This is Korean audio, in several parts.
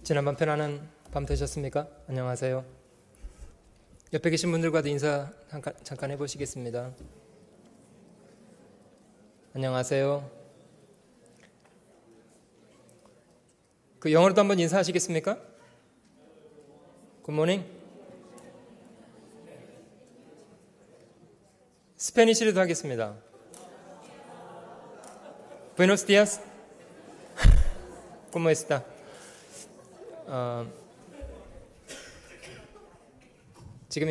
지난밤 편안한 밤 되셨습니까? 안녕하세요. 옆에 계신 분들과도 인사 잠깐 해보시겠습니다. 안녕하세요. 영어로도 한번 인사하시겠습니까? 굿모닝. 스페니쉬로도 하겠습니다. Buenos días. ¿Cómo está? 지금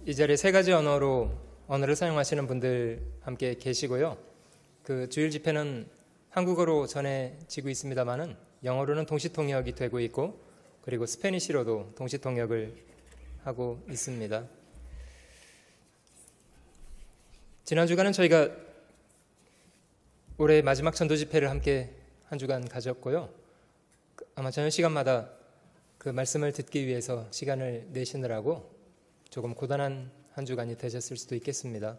이 자리에 세 가지 언어를 사용하시는 분들 함께 계시고요. 주일 집회는 한국어로 전해지고 있습니다만은 영어로는 동시통역이 되고 있고, 그리고 스페니쉬로도 동시통역을 하고 있습니다. 지난 주간은 저희가 올해 마지막 전도 집회를 함께 한 주간 가졌고요. 아마 저녁 시간마다 그 말씀을 듣기 위해서 시간을 내시느라고 조금 고단한 한 주간이 되셨을 수도 있겠습니다.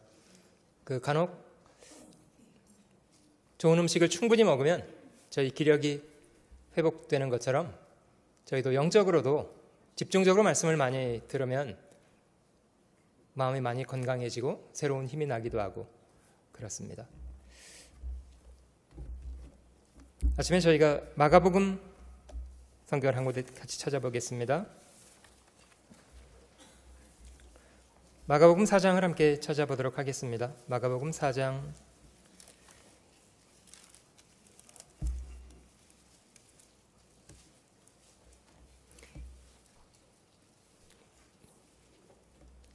간혹 좋은 음식을 충분히 먹으면 저희 기력이 회복되는 것처럼 저희도 영적으로도 집중적으로 말씀을 많이 들으면 마음이 많이 건강해지고 새로운 힘이 나기도 하고 그렇습니다. 아침에 저희가 마가복음 성경을 한 곳에 같이 찾아보겠습니다. 마가복음 4장을 함께 찾아보도록 하겠습니다. 마가복음 4장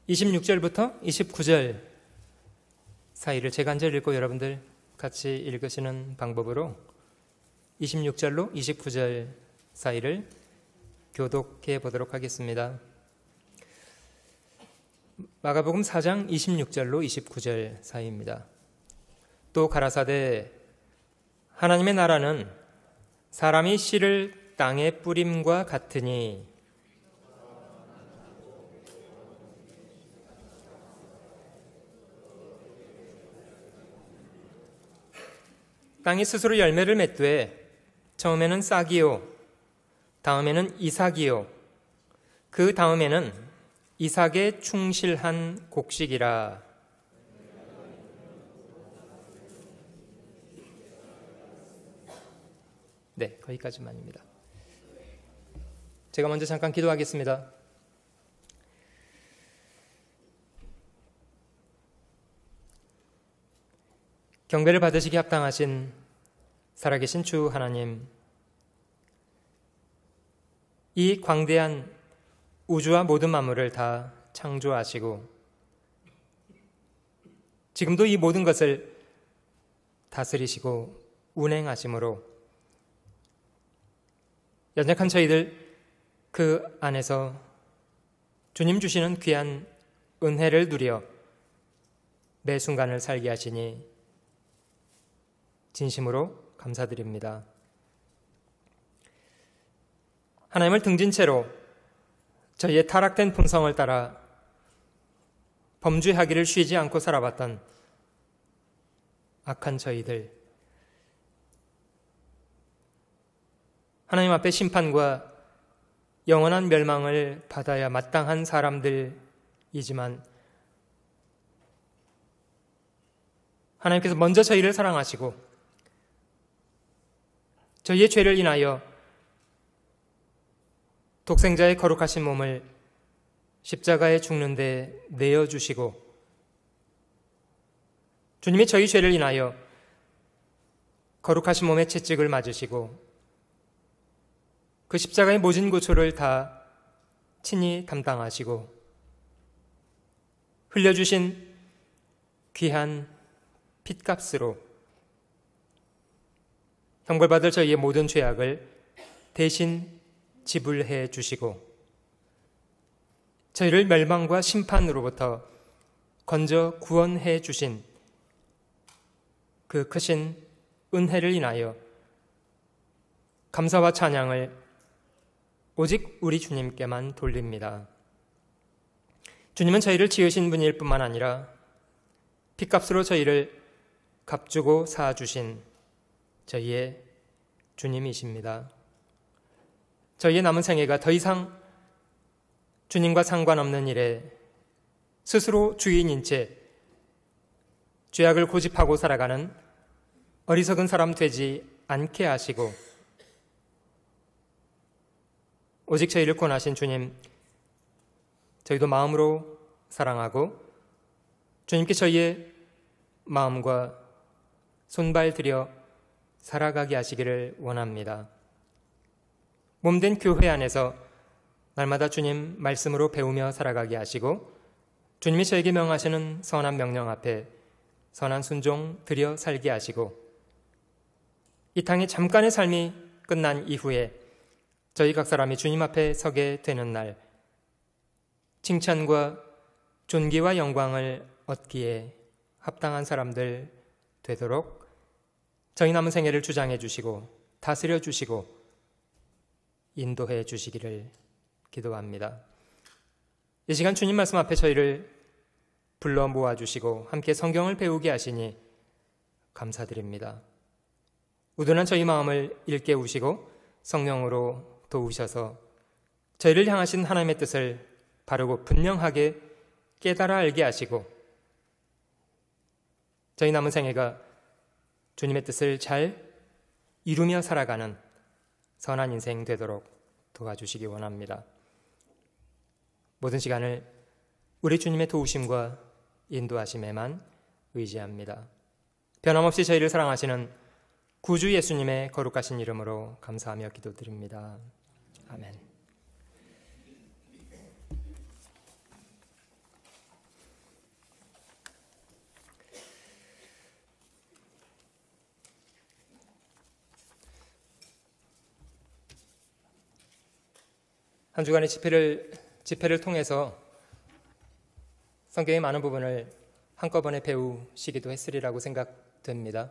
26절부터 29절 사이를 제가 앉아 읽고 여러분들 같이 읽으시는 방법으로 26절로 29절 사이를 교독해 보도록 하겠습니다. 마가복음 4장 26절로 29절 사이입니다. 또 가라사대 하나님의 나라는 사람이 씨를 땅에 뿌림과 같으니 땅이 스스로 열매를 맺되 처음에는 싹이요, 다음에는 이삭이요, 그 다음에는 이삭에 충실한 곡식이라. 네, 거기까지만입니다. 제가 먼저 잠깐 기도하겠습니다. 경배를 받으시기 합당하신 살아계신 주 하나님, 이 광대한 우주와 모든 만물을 다 창조하시고 지금도 이 모든 것을 다스리시고 운행하심으로 연약한 저희들 그 안에서 주님 주시는 귀한 은혜를 누려 매 순간을 살게 하시니 진심으로 감사드립니다. 하나님을 등진 채로 저희의 타락된 품성을 따라 범죄하기를 쉬지 않고 살아왔던 악한 저희들, 하나님 앞에 심판과 영원한 멸망을 받아야 마땅한 사람들이지만 하나님께서 먼저 저희를 사랑하시고 저희의 죄를 인하여 독생자의 거룩하신 몸을 십자가에 죽는 데 내어주시고 주님이 저희 죄를 인하여 거룩하신 몸의 채찍을 맞으시고 그 십자가의 모진 고초를 다 친히 담당하시고 흘려주신 귀한 핏값으로 형벌받을 저희의 모든 죄악을 대신 지불해 주시고 저희를 멸망과 심판으로부터 건져 구원해 주신 그 크신 은혜를 인하여 감사와 찬양을 오직 우리 주님께만 돌립니다. 주님은 저희를 지으신 분일 뿐만 아니라 핏값으로 저희를 값주고 사주신 저희의 주님이십니다. 저희의 남은 생애가 더 이상 주님과 상관없는 일에 스스로 주인인 채 죄악을 고집하고 살아가는 어리석은 사람 되지 않게 하시고 오직 저희를 구원하신 주님, 저희도 마음으로 사랑하고 주님께 저희의 마음과 손발 들여 살아가게 하시기를 원합니다. 몸된 교회 안에서 날마다 주님 말씀으로 배우며 살아가게 하시고 주님이 저에게 명하시는 선한 명령 앞에 선한 순종 드려 살게 하시고 이 땅의 잠깐의 삶이 끝난 이후에 저희 각 사람이 주님 앞에 서게 되는 날 칭찬과 존귀와 영광을 얻기에 합당한 사람들 되도록 저희 남은 생애를 주장해 주시고 다스려 주시고 인도해 주시기를 기도합니다. 이 시간 주님 말씀 앞에 저희를 불러 모아주시고 함께 성경을 배우게 하시니 감사드립니다. 우둔한 저희 마음을 일깨우시고 성령으로 도우셔서 저희를 향하신 하나님의 뜻을 바르고 분명하게 깨달아 알게 하시고 저희 남은 생애가 주님의 뜻을 잘 이루며 살아가는 선한 인생 되도록 도와주시기 원합니다. 모든 시간을 우리 주님의 도우심과 인도하심에만 의지합니다. 변함없이 저희를 사랑하시는 구주 예수님의 거룩하신 이름으로 감사하며 기도드립니다. 아멘. 한 주간의 집회를 통해서 성경의 많은 부분을 한꺼번에 배우시기도 했으리라고 생각됩니다.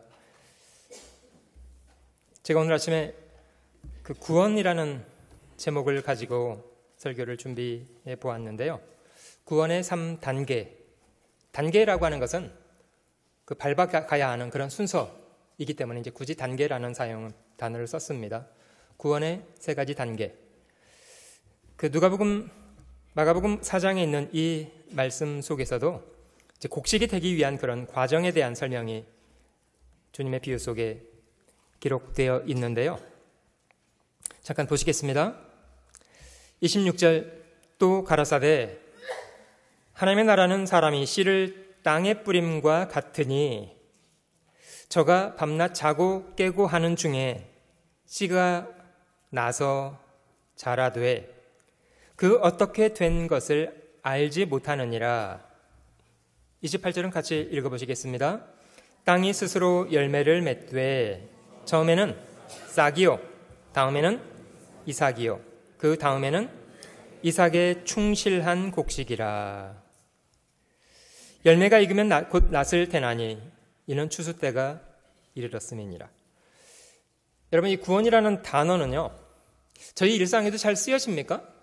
제가 오늘 아침에 그 구원이라는 제목을 가지고 설교를 준비해 보았는데요. 구원의 3단계. 단계라고 하는 것은 그 밟아가야 하는 그런 순서이기 때문에 이제 굳이 단계라는 단어를 썼습니다. 구원의 3가지 단계. 그 마가복음 4장에 있는 이 말씀 속에서도 이제 곡식이 되기 위한 그런 과정에 대한 설명이 주님의 비유 속에 기록되어 있는데요. 잠깐 보시겠습니다. 26절 또 가라사대 하나님의 나라는 사람이 씨를 땅에 뿌림과 같으니 저가 밤낮 자고 깨고 하는 중에 씨가 나서 자라되 그 어떻게 된 것을 알지 못하느니라. 28절은 같이 읽어보시겠습니다. 땅이 스스로 열매를 맺되 처음에는 싹이요 다음에는 이삭이요 그 다음에는 이삭의 충실한 곡식이라. 열매가 익으면 곧 낫을 테나니 이는 추수 때가 이르렀음이니라. 여러분, 이 구원이라는 단어는요 저희 일상에도 잘 쓰여집니까?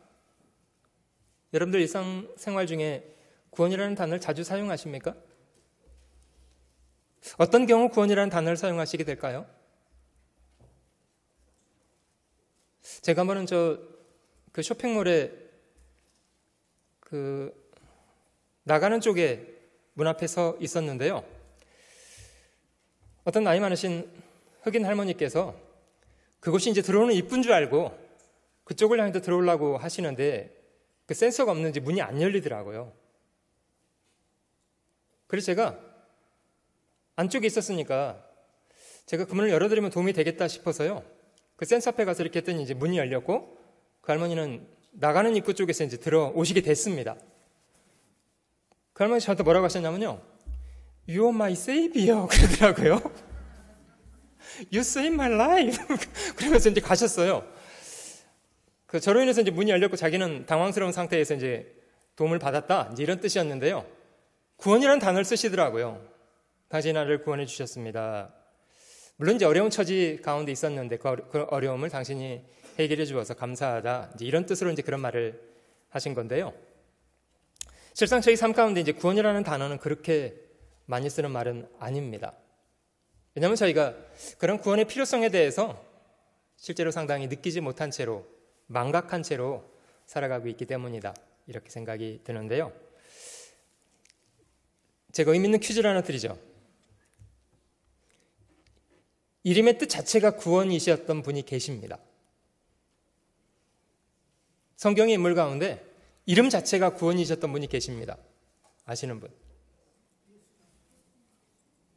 여러분들 일상생활 중에 구원이라는 단어를 자주 사용하십니까? 어떤 경우 구원이라는 단어를 사용하시게 될까요? 제가 한번은 그 쇼핑몰에 나가는 쪽에 문 앞에 서 있었는데요. 어떤 나이 많으신 흑인 할머니께서 그곳이 이제 들어오는 입구인 줄 알고 그쪽을 향해서 들어오려고 하시는데 그 센서가 없는지 문이 안 열리더라고요. 그래서 제가 안쪽에 있었으니까 제가 그 문을 열어드리면 도움이 되겠다 싶어서요. 그 센서 앞에 가서 이렇게 했더니 이제 문이 열렸고 그 할머니는 나가는 입구 쪽에서 이제 들어오시게 됐습니다. 그 할머니 저한테 뭐라고 하셨냐면요. You are my savior 그러더라고요. You saved my life. 그러면서 이제 가셨어요. 저로 인해서 이제 문이 열렸고 자기는 당황스러운 상태에서 이제 도움을 받았다. 이제 이런 뜻이었는데요. 구원이라는 단어를 쓰시더라고요. 당신이 나를 구원해 주셨습니다. 물론 이제 어려운 처지 가운데 있었는데 그 어려움을 당신이 해결해 주어서 감사하다. 이제 이런 뜻으로 이제 그런 말을 하신 건데요. 실상 저희 삶 가운데 이제 구원이라는 단어는 그렇게 많이 쓰는 말은 아닙니다. 왜냐하면 저희가 그런 구원의 필요성에 대해서 실제로 상당히 느끼지 못한 채로 망각한 채로 살아가고 있기 때문이다. 이렇게 생각이 드는데요. 제가 의미 있는 퀴즈를 하나 드리죠. 이름의 뜻 자체가 구원이셨던 분이 계십니다. 성경의 인물 가운데 이름 자체가 구원이셨던 분이 계십니다. 아시는 분?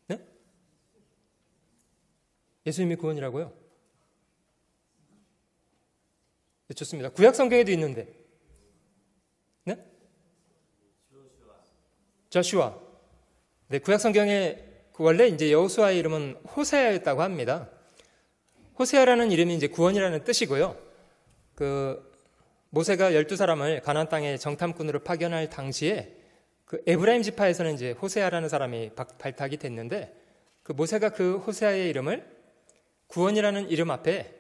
네? 예수님이 구원이라고요? 네, 좋습니다. 구약 성경에도 있는데. 네? 조슈아. 네, 구약 성경에 원래 이제 여호수아의 이름은 호세아였다고 합니다. 호세아라는 이름이 이제 구원이라는 뜻이고요. 모세가 12사람을 가나안 땅에 정탐꾼으로 파견할 당시에 에브라임 지파에서는 이제 호세아라는 사람이 발탁이 됐는데 모세가 호세아의 이름을 구원이라는 이름 앞에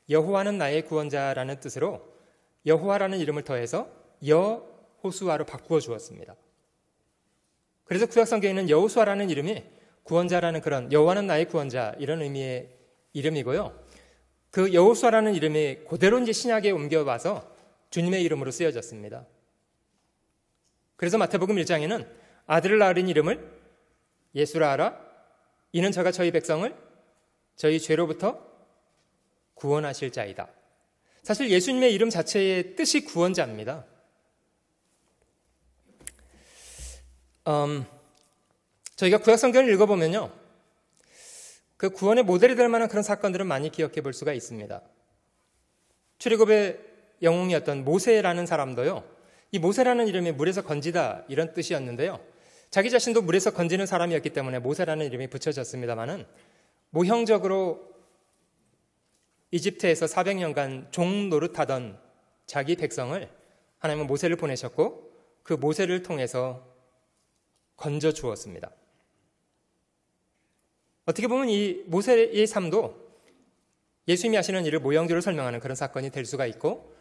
여호와는 나의 구원자라는 뜻으로 여호와라는 이름을 더해서 여호수아로 바꾸어 주었습니다. 그래서 구약 성경에는 여호수아라는 이름이 구원자라는 그런 여호와는 나의 구원자 이런 의미의 이름이고요. 여호수아라는 이름이 그대로 이제 신약에 옮겨와서 주님의 이름으로 쓰여졌습니다. 그래서 마태복음 1장에는 아들을 낳으린 이름을 예수라 하라. 이는 저가 저희 백성을 저희 죄로부터 구원하실 자이다. 사실 예수님의 이름 자체의 뜻이 구원자입니다. 저희가 구약 성경을 읽어보면요, 구원의 모델이 될 만한 그런 사건들은 많이 기억해 볼 수가 있습니다. 출애굽의 영웅이었던 모세라는 사람도요, 이 모세라는 이름이 물에서 건지다 이런 뜻이었는데요, 자기 자신도 물에서 건지는 사람이었기 때문에 모세라는 이름이 붙여졌습니다마는 모형적으로 이집트에서 400년간 종 노릇하던 자기 백성을 하나님은 모세를 보내셨고 그 모세를 통해서 건져 주었습니다. 어떻게 보면 이 모세의 삶도 예수님이 하시는 일을 모형적으로 설명하는 그런 사건이 될 수가 있고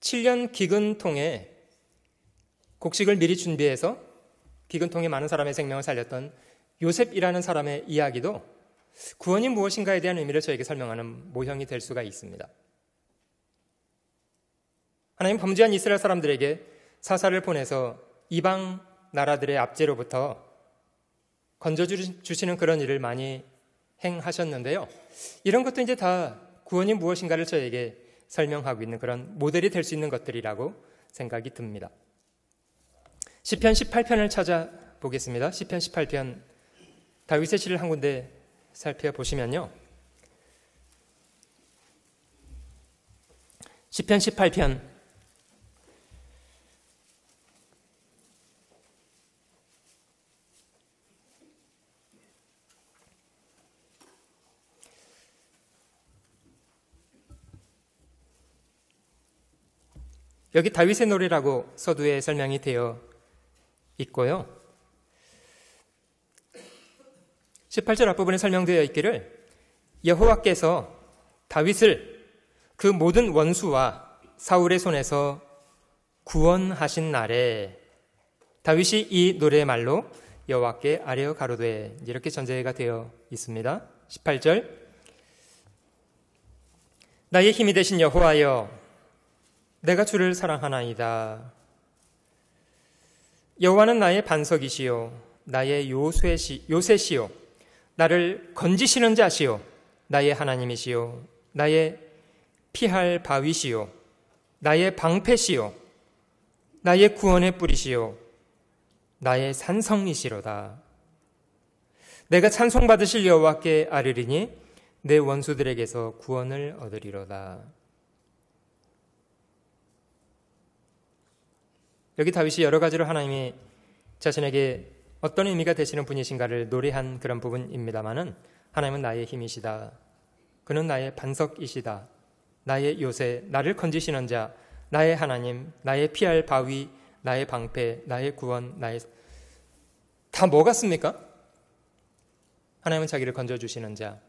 7년 기근통에 곡식을 미리 준비해서 기근통에 많은 사람의 생명을 살렸던 요셉이라는 사람의 이야기도 구원이 무엇인가에 대한 의미를 저에게 설명하는 모형이 될 수가 있습니다. 하나님 범죄한 이스라엘 사람들에게 사사를 보내서 이방 나라들의 압제로부터 건져주시는 그런 일을 많이 행하셨는데요. 이런 것도 이제 다 구원이 무엇인가를 저에게 설명하고 있는 그런 모델이 될 수 있는 것들이라고 생각이 듭니다. 시편 18편을 찾아보겠습니다. 시편 18편 다윗의 시를 한 군데 살펴보시면요. 시편 18편 여기 다윗의 노래라고 서두에 설명이 되어 있고요. 18절 앞부분에 설명되어 있기를 여호와께서 다윗을 그 모든 원수와 사울의 손에서 구원하신 날에 다윗이 이 노래의 말로 여호와께 아뢰어 가로되 이렇게 전제가 되어 있습니다. 18절 나의 힘이 되신 여호와여 내가 주를 사랑하나이다. 여호와는 나의 반석이시요 나의 요새시요 나를 건지시는 자시요 나의 하나님이시요 나의 피할 바위시요 나의 방패시요 나의 구원의 뿌리시요 나의 산성이시로다. 내가 찬송받으실 여호와께 아뢰리니 내 원수들에게서 구원을 얻으리로다. 여기 다윗이 여러 가지로 하나님이 자신에게 어떤 의미가 되시는 분이신가를 노래한 그런 부분입니다마는 하나님은 나의 힘이시다. 그는 나의 반석이시다. 나의 요새, 나를 건지시는 자, 나의 하나님, 나의 피할 바위, 나의 방패, 나의 구원, 다 뭐 같습니까? 하나님은 자기를 건져주시는 자,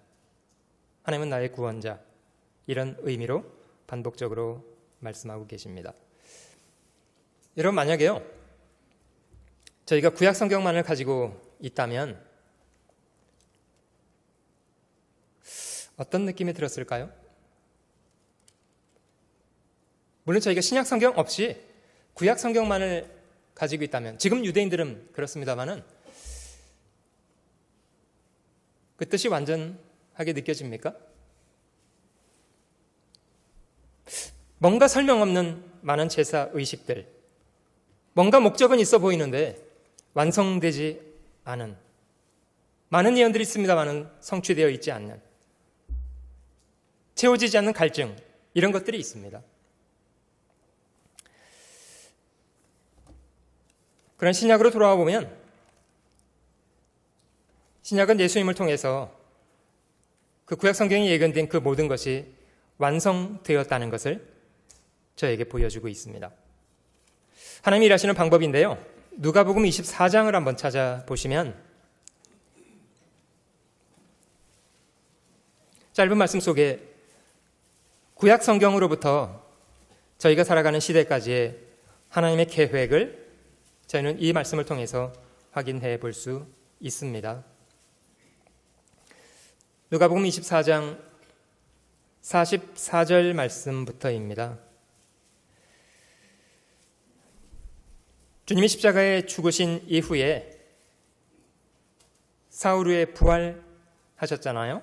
하나님은 나의 구원자, 이런 의미로 반복적으로 말씀하고 계십니다. 여러분 만약에요, 저희가 구약 성경만을 가지고 있다면 어떤 느낌이 들었을까요? 물론 저희가 신약 성경 없이 구약 성경만을 가지고 있다면, 지금 유대인들은 그렇습니다만은 그 뜻이 완전하게 느껴집니까? 뭔가 설명 없는 많은 제사 의식들, 뭔가 목적은 있어 보이는데 완성되지 않은, 많은 예언들이 있습니다만은 성취되어 있지 않는, 채워지지 않는 갈증, 이런 것들이 있습니다. 그런 신약으로 돌아와 보면, 신약은 예수님을 통해서 그 구약 성경에 예견된 그 모든 것이 완성되었다는 것을 저에게 보여주고 있습니다. 하나님이 일하시는 방법인데요, 누가복음 24장을 한번 찾아보시면 짧은 말씀 속에 구약 성경으로부터 저희가 살아가는 시대까지의 하나님의 계획을 저희는 이 말씀을 통해서 확인해 볼 수 있습니다. 누가복음 24장 44절 말씀부터입니다. 주님이 십자가에 죽으신 이후에 사흘 후에 부활하셨잖아요.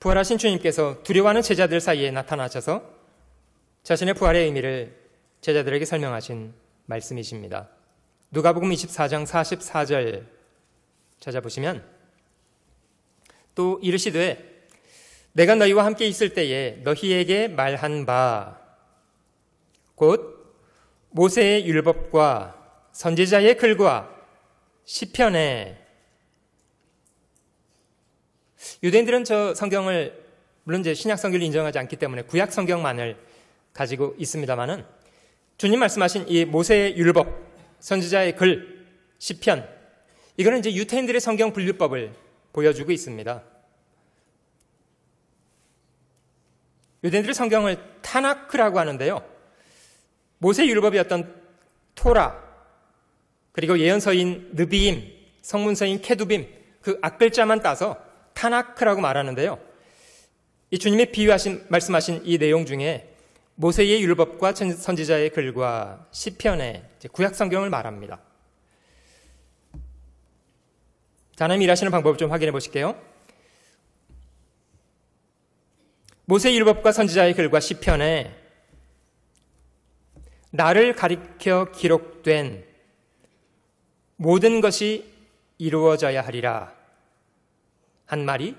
부활하신 주님께서 두려워하는 제자들 사이에 나타나셔서 자신의 부활의 의미를 제자들에게 설명하신 말씀이십니다. 누가복음 24장 44절 찾아보시면, 또 이르시되 내가 너희와 함께 있을 때에 너희에게 말한 바 곧 모세의 율법과 선지자의 글과 시편에. 유대인들은 저 성경을, 물론 이제 신약 성경을 인정하지 않기 때문에 구약 성경만을 가지고 있습니다만은, 주님 말씀하신 이 모세의 율법, 선지자의 글, 시편, 이거는 이제 유대인들의 성경 분류법을 보여주고 있습니다. 유대인들의 성경을 타나크라고 하는데요, 모세의 율법이었던 토라, 그리고 예언서인 느비임, 성문서인 케두빔, 그 앞글자만 따서 타나크라고 말하는데요, 이 주님이 말씀하신 이 내용 중에 모세의 율법과 선지자의 글과 시편의 구약 성경을 말합니다. 자, 하나님 일하시는 방법을 좀 확인해 보실게요. 모세의 율법과 선지자의 글과 시편에 나를 가리켜 기록된 모든 것이 이루어져야 하리라 한 말이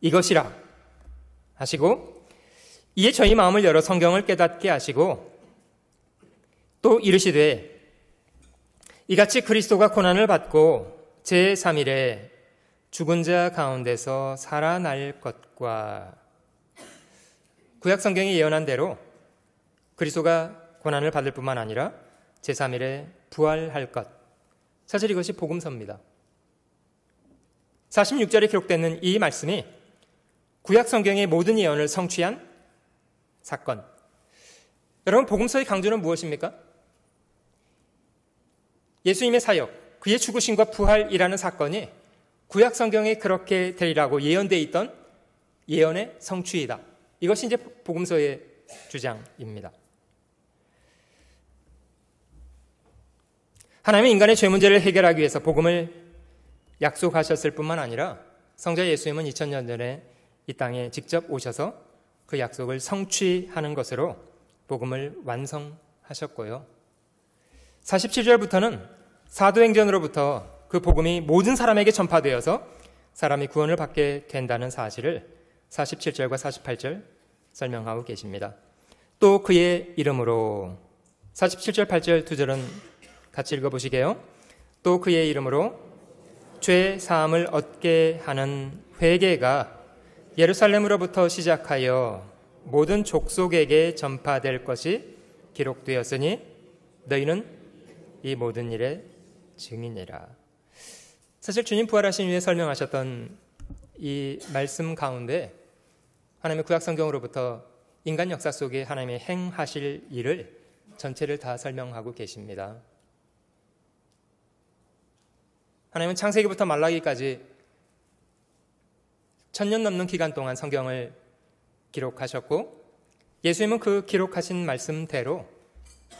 이것이라 하시고, 이에 저희 마음을 열어 성경을 깨닫게 하시고, 또 이르시되 이같이 그리스도가 고난을 받고 제3일에 죽은 자 가운데서 살아날 것과, 구약 성경이 예언한 대로 그리스도가 고난을 받을 뿐만 아니라 제3일에 부활할 것, 사실 이것이 복음서입니다. 46절에 기록되는 이 말씀이 구약 성경의 모든 예언을 성취한 사건. 여러분, 복음서의 강조는 무엇입니까? 예수님의 사역, 그의 죽으심과 부활이라는 사건이 구약 성경에 그렇게 되리라고 예언되어 있던 예언의 성취이다. 이것이 이제 복음서의 주장입니다. 하나님은 인간의 죄 문제를 해결하기 위해서 복음을 약속하셨을 뿐만 아니라 성자 예수님은 2000년 전에 이 땅에 직접 오셔서 그 약속을 성취하는 것으로 복음을 완성하셨고요. 47절부터는 사도행전으로부터 그 복음이 모든 사람에게 전파되어서 사람이 구원을 받게 된다는 사실을 47절과 48절 설명하고 계십니다. 또 그의 이름으로, 47절 8절 두 절은 같이 읽어보시게요. 또 그의 이름으로 죄 사함을 얻게 하는 회개가 예루살렘으로부터 시작하여 모든 족속에게 전파될 것이 기록되었으니 너희는 이 모든 일의 증인이라. 사실 주님 부활하신 후에 설명하셨던 이 말씀 가운데 하나님의 구약 성경으로부터 인간 역사 속에 하나님의 행하실 일을 전체를 다 설명하고 계십니다. 하나님은 창세기부터 말라기까지 1000년 넘는 기간 동안 성경을 기록하셨고, 예수님은 그 기록하신 말씀대로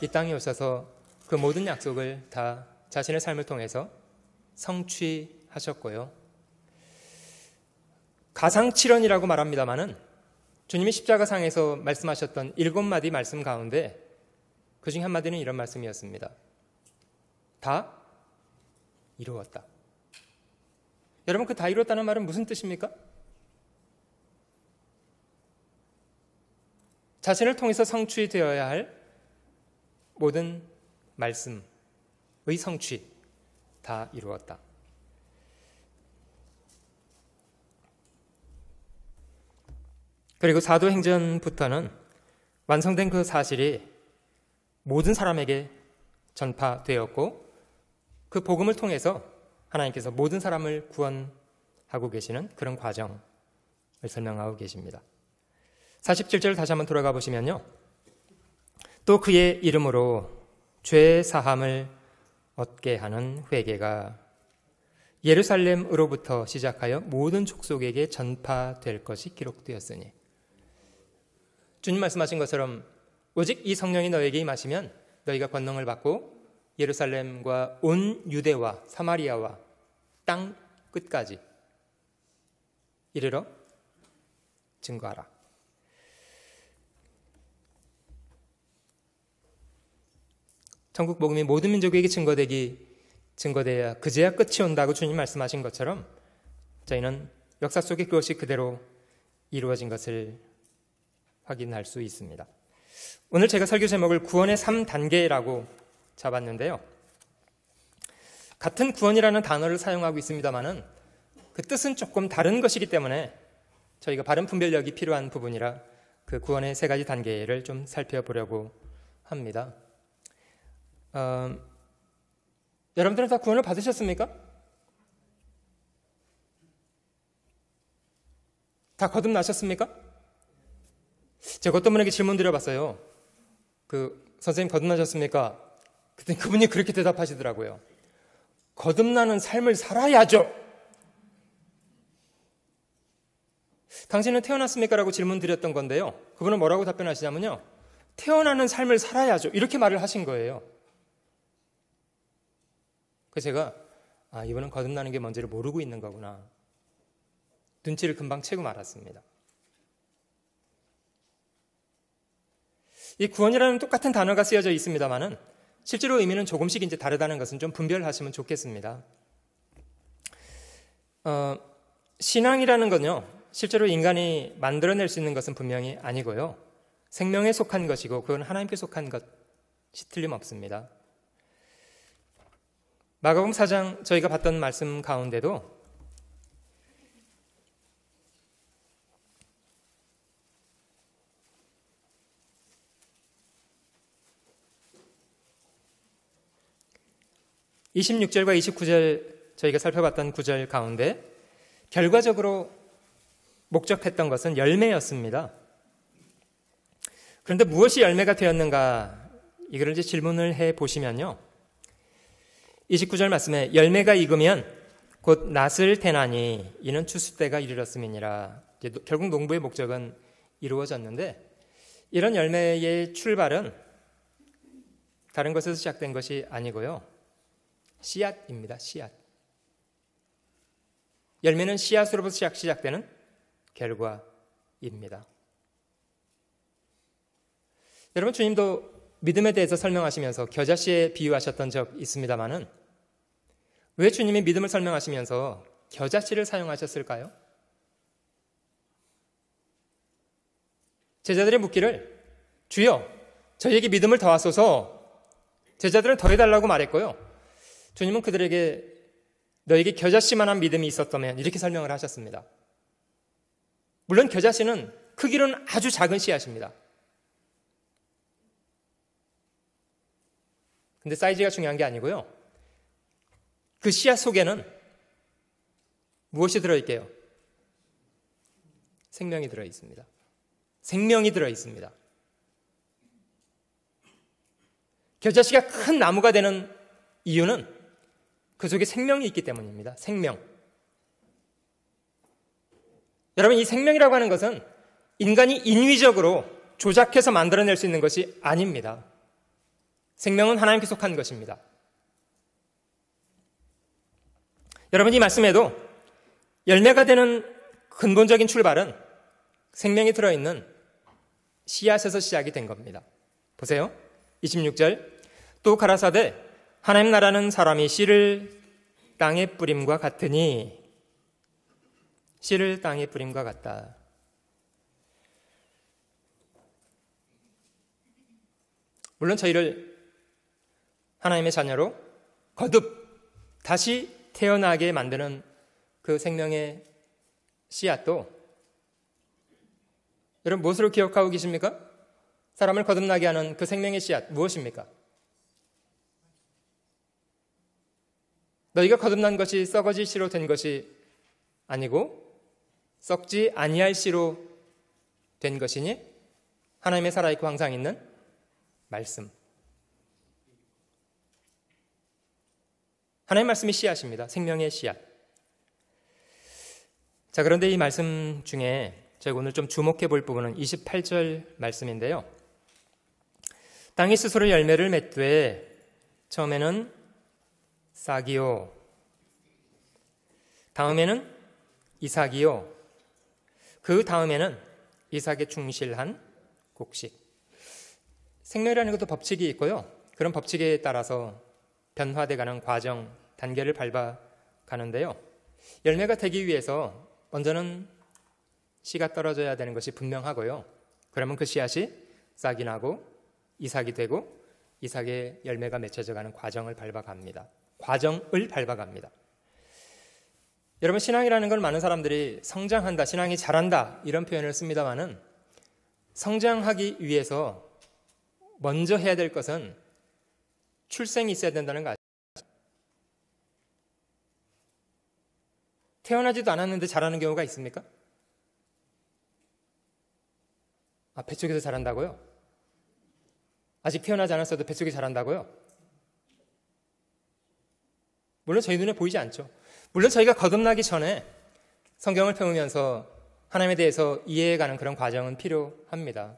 이 땅에 오셔서 그 모든 약속을 다 자신의 삶을 통해서 성취하셨고요. 가상칠언이라고 말합니다마는 주님이 십자가상에서 말씀하셨던 7마디 말씀 가운데 그 중에 한마디는 이런 말씀이었습니다. 다 이루었다. 여러분, 그 다 이루었다는 말은 무슨 뜻입니까? 자신을 통해서 성취되어야 할 모든 말씀의 성취 다 이루었다. 그리고 사도행전부터는 완성된 그 사실이 모든 사람에게 전파되었고 그 복음을 통해서 하나님께서 모든 사람을 구원하고 계시는 그런 과정을 설명하고 계십니다. 47절 다시 한번 돌아가 보시면요. 또 그의 이름으로 죄 사함을 얻게 하는 회개가 예루살렘으로부터 시작하여 모든 족속에게 전파될 것이 기록되었으니, 주님 말씀하신 것처럼 오직 이 성령이 너에게 임하시면 너희가 권능을 받고 예루살렘과 온 유대와 사마리아와 땅 끝까지 이르러 증거하라. 천국 복음이 모든 민족에게 증거되어야 그제야 끝이 온다고 주님 말씀하신 것처럼 저희는 역사 속에 그것이 그대로 이루어진 것을 확인할 수 있습니다. 오늘 제가 설교 제목을 구원의 3단계라고 잡았는데요. 같은 구원이라는 단어를 사용하고 있습니다만은 그 뜻은 조금 다른 것이기 때문에 저희가 바른 분별력이 필요한 부분이라 그 구원의 3가지 단계를 좀 살펴보려고 합니다. 여러분들은 다 구원을 받으셨습니까? 다 거듭나셨습니까? 제가 어떤 분에게 질문 드려봤어요. 선생님 거듭나셨습니까? 그때 그분이 그렇게 대답하시더라고요. 거듭나는 삶을 살아야죠. 당신은 태어났습니까? 라고 질문 드렸던 건데요. 그분은 뭐라고 답변하시냐면요. 태어나는 삶을 살아야죠. 이렇게 말을 하신 거예요. 그래서 제가 이분은 거듭나는 게 뭔지를 모르고 있는 거구나. 눈치를 금방 채고 말았습니다. 이 구원이라는 똑같은 단어가 쓰여져 있습니다만은 실제로 의미는 조금씩 이제 다르다는 것은 좀 분별하시면 좋겠습니다. 신앙이라는 건요, 실제로 인간이 만들어낼 수 있는 것은 분명히 아니고요. 생명에 속한 것이고 그건 하나님께 속한 것이 틀림없습니다. 마가복음 4장 저희가 봤던 말씀 가운데도 (26절과 29절) 저희가 살펴봤던 구절 가운데 결과적으로 목적했던 것은 열매였습니다. 그런데 무엇이 열매가 되었는가, 이거를 이제 질문을 해 보시면요. 29절 말씀에 열매가 익으면 곧 낫을 테나니 이는 추수 때가 이르렀음이니라. 결국 농부의 목적은 이루어졌는데 이런 열매의 출발은 다른 것에서 시작된 것이 아니고요. 씨앗입니다. 씨앗. 열매는 씨앗으로부터 시작되는 결과입니다. 여러분, 주님도 믿음에 대해서 설명하시면서 겨자씨에 비유하셨던 적 있습니다마는 왜 주님이 믿음을 설명하시면서 겨자씨를 사용하셨을까요? 제자들의 묻기를 주여 저희에게 믿음을 더하소서, 제자들은 더해달라고 말했고요. 주님은 그들에게 너에게 겨자씨만한 믿음이 있었다면 이렇게 설명을 하셨습니다. 물론 겨자씨는 크기로는 아주 작은 씨앗입니다. 근데 사이즈가 중요한 게 아니고요. 그 씨앗 속에는 무엇이 들어있게요? 생명이 들어있습니다. 생명이 들어있습니다. 겨자씨가 큰 나무가 되는 이유는 그 속에 생명이 있기 때문입니다. 생명. 여러분, 이 생명이라고 하는 것은 인간이 인위적으로 조작해서 만들어낼 수 있는 것이 아닙니다. 생명은 하나님께 속한 것입니다. 여러분, 이 말씀에도 열매가 되는 근본적인 출발은 생명이 들어있는 씨앗에서 시작이 된 겁니다. 보세요. 26절. 또 가라사대 하나님 나라는 사람이 씨를 땅에 뿌림과 같으니, 씨를 땅에 뿌림과 같다. 물론 저희를 하나님의 자녀로 거듭 다시 태어나게 만드는 그 생명의 씨앗도 여러분 무엇으로 기억하고 계십니까? 사람을 거듭나게 하는 그 생명의 씨앗 무엇입니까? 너희가 거듭난 것이 썩어질 씨로 된 것이 아니고 썩지 아니할 씨로 된 것이니 하나님의 살아있고 항상 있는 말씀. 하나님의 말씀이 씨앗입니다. 생명의 씨앗. 자, 그런데 이 말씀 중에 제가 오늘 좀 주목해 볼 부분은 28절 말씀인데요. 땅이 스스로 열매를 맺되 처음에는 싹이요, 다음에는 이삭이요, 그 다음에는 이삭에 충실한 곡식. 생명이라는 것도 법칙이 있고요. 그런 법칙에 따라서 변화되어가는 과정, 단계를 밟아가는데요. 열매가 되기 위해서 먼저는 씨가 떨어져야 되는 것이 분명하고요. 그러면 그 씨앗이 싹이 나고 이삭이 되고 이삭의 열매가 맺혀져가는 과정을 밟아갑니다. 과정을 밟아갑니다. 여러분, 신앙이라는 건 많은 사람들이 성장한다, 신앙이 자란다 이런 표현을 씁니다만은 성장하기 위해서 먼저 해야 될 것은 출생이 있어야 된다는 거 아시죠? 태어나지도 않았는데 자라는 경우가 있습니까? 뱃속에서 자란다고요? 아직 태어나지 않았어도 뱃속에 자란다고요? 물론 저희 눈에 보이지 않죠. 물론 저희가 거듭나기 전에 성경을 펴보면서 하나님에 대해서 이해해가는 그런 과정은 필요합니다.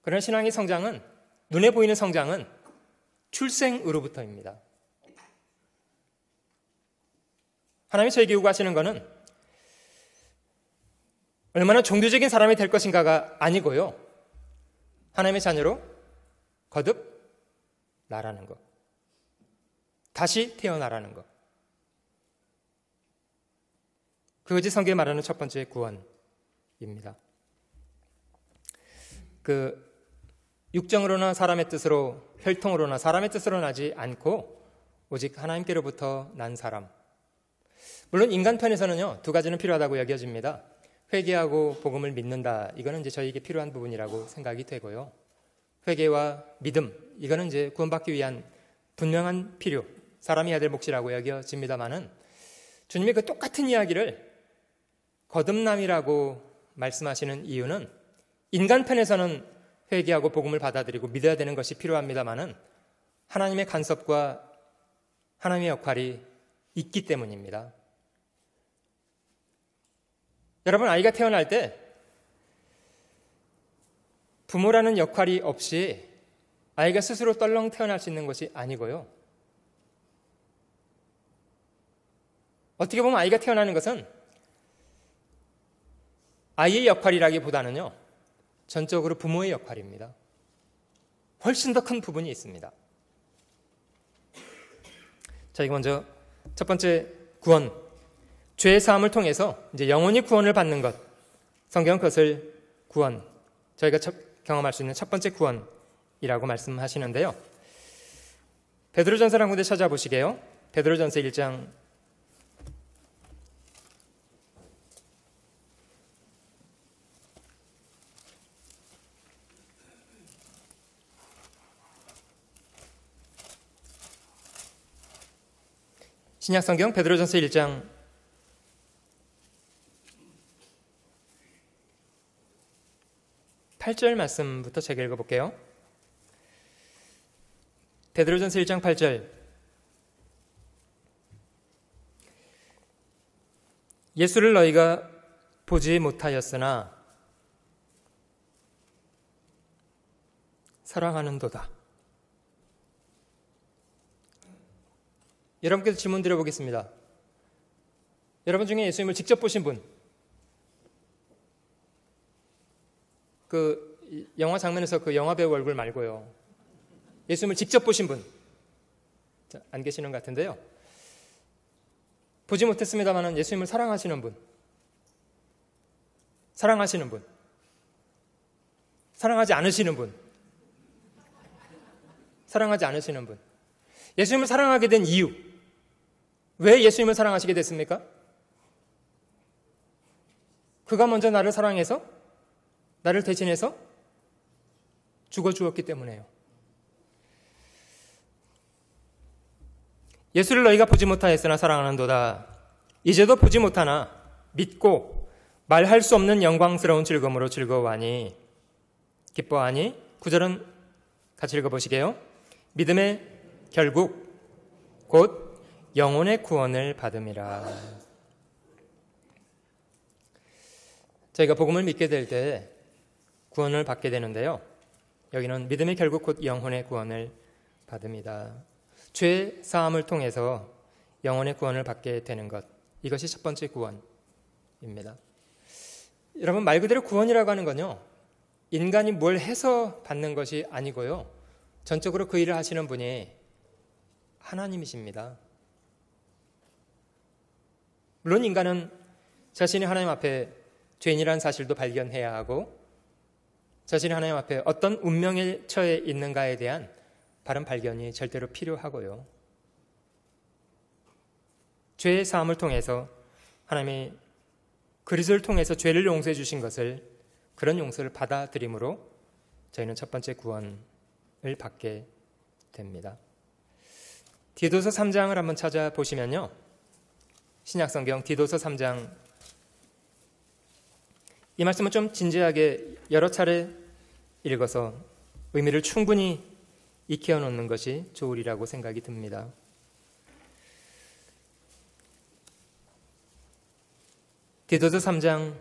그러나 신앙의 성장은, 눈에 보이는 성장은 출생으로부터입니다. 하나님이 저에게 요구하시는 것은 얼마나 종교적인 사람이 될 것인가가 아니고요. 하나님의 자녀로 거듭 나라는 것. 다시 태어나라는 것. 그것이 성경에 말하는 첫 번째 구원입니다. 육정으로나 사람의 뜻으로, 혈통으로나 사람의 뜻으로 나지 않고 오직 하나님께로부터 난 사람. 물론 인간 편에서는요, 두 가지는 필요하다고 여겨집니다. 회개하고 복음을 믿는다. 이거는 이제 저희에게 필요한 부분이라고 생각이 되고요. 회개와 믿음, 이거는 이제 구원받기 위한 분명한 필요, 사람이 해야 될 몫이라고 여겨집니다만은 주님이 그 똑같은 이야기를 거듭남이라고 말씀하시는 이유는 인간 편에서는 회개하고 복음을 받아들이고 믿어야 되는 것이 필요합니다만은 하나님의 간섭과 하나님의 역할이 있기 때문입니다. 여러분, 아이가 태어날 때 부모라는 역할이 없이 아이가 스스로 떨렁 태어날 수 있는 것이 아니고요. 어떻게 보면 아이가 태어나는 것은 아이의 역할이라기보다는요, 전적으로 부모의 역할입니다. 훨씬 더 큰 부분이 있습니다. 자, 이거 먼저 첫 번째 구원, 죄의 사함을 통해서 이제 영원히 구원을 받는 것, 성경은 그것을 구원, 저희가 경험할 수 있는 첫 번째 구원이라고 말씀하시는데요. 베드로전서 한 군데 찾아보시게요. 베드로전서 1장 '신약성경 베드로전서 1장 8절 말씀부터 제가 읽어볼게요. 베드로전서 1장 8절. 예수를 너희가 보지 못하였으나 사랑하는도다. 여러분께서 질문 드려보겠습니다. 여러분 중에 예수님을 직접 보신 분, 그 영화 장면에서 그 영화 배우 얼굴 말고요, 예수님을 직접 보신 분 안 계시는 것 같은데요. 보지 못했습니다만 예수님을 사랑하시는 분, 사랑하시는 분, 사랑하지 않으시는 분, 사랑하지 않으시는 분, 예수님을 사랑하게 된 이유, 왜 예수님을 사랑하시게 됐습니까? 그가 먼저 나를 사랑해서, 나를 대신해서 죽어주었기 때문에요. 예수를 너희가 보지 못하였으나 사랑하는도다. 이제도 보지 못하나 믿고 말할 수 없는 영광스러운 즐거움으로 즐거워하니, 기뻐하니. 9절은 같이 읽어보시게요. 믿음의 결국 곧 영혼의 구원을 받음이라. 저희가 복음을 믿게 될 때 구원을 받게 되는데요, 여기는 믿음의 결국 곧 영혼의 구원을 받습니다. 죄 사함을 통해서 영혼의 구원을 받게 되는 것, 이것이 첫 번째 구원입니다. 여러분, 말 그대로 구원이라고 하는 건요, 인간이 뭘 해서 받는 것이 아니고요, 전적으로 그 일을 하시는 분이 하나님이십니다. 물론 인간은 자신이 하나님 앞에 죄인이라는 사실도 발견해야 하고, 자신이 하나님 앞에 어떤 운명에 처해 있는가에 대한 바른 발견이 절대로 필요하고요, 죄의 사함을 통해서 하나님이 그리스도를 통해서 죄를 용서해 주신 것을, 그런 용서를 받아들임으로 저희는 첫 번째 구원을 받게 됩니다. 디도서 3장을 한번 찾아보시면요, 신약성경 디도서 3장, 이 말씀은 좀 진지하게 여러 차례 읽어서 의미를 충분히 익혀 놓는 것이 좋으리라고 생각이 듭니다. 디도서 3장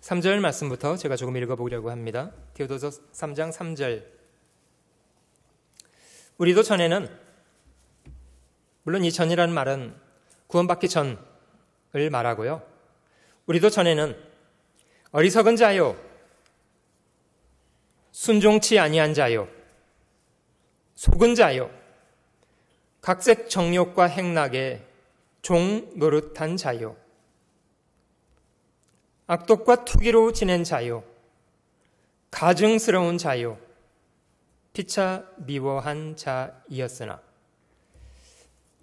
3절 말씀부터 제가 조금 읽어보려고 합니다. 디도서 3장 3절. 우리도 전에는, 물론 이 전이라는 말은 구원받기 전을 말하고요, 우리도 전에는 어리석은 자요, 순종치 아니한 자요, 속은 자요, 각색 정욕과 행락에 종 노릇한 자요, 악독과 투기로 지낸 자요, 가증스러운 자요, 피차 미워한 자이었으나.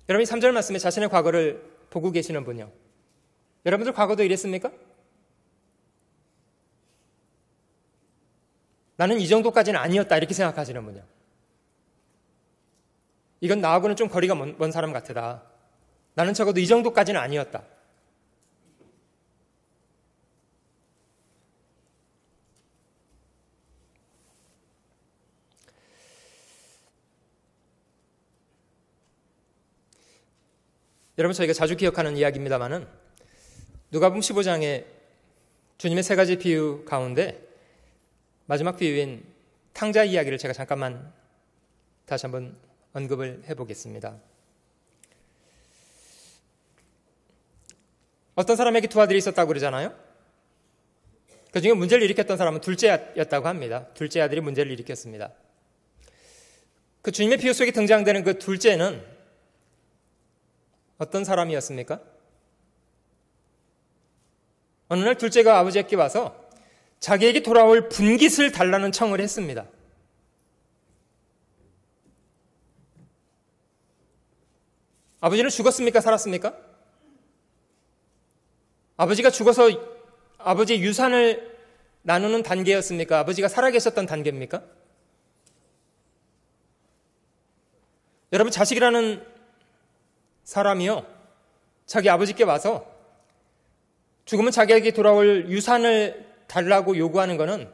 여러분, 이 3절 말씀에 자신의 과거를 보고 계시는 분요, 여러분들 과거도 이랬습니까? 나는 이 정도까지는 아니었다, 이렇게 생각하시는 분요, 이건 나하고는 좀 거리가 먼 사람 같다, 나는 적어도 이 정도까지는 아니었다. 여러분, 저희가 자주 기억하는 이야기입니다만은 누가복음 15장에 주님의 세 가지 비유 가운데 마지막 비유인 탕자 이야기를 제가 잠깐만 다시 한번 언급을 해보겠습니다. 어떤 사람에게 두 아들이 있었다고 그러잖아요. 그 중에 문제를 일으켰던 사람은 둘째였다고 합니다. 둘째 아들이 문제를 일으켰습니다. 그 주님의 비유 속에 등장되는 그 둘째는 어떤 사람이었습니까? 어느 날 둘째가 아버지에게 와서 자기에게 돌아올 분깃을 달라는 청을 했습니다. 아버지는 죽었습니까? 살았습니까? 아버지가 죽어서 아버지의 유산을 나누는 단계였습니까? 아버지가 살아계셨던 단계입니까? 여러분, 자식이라는 사람이요, 자기 아버지께 와서 죽으면 자기에게 돌아올 유산을 달라고 요구하는 것은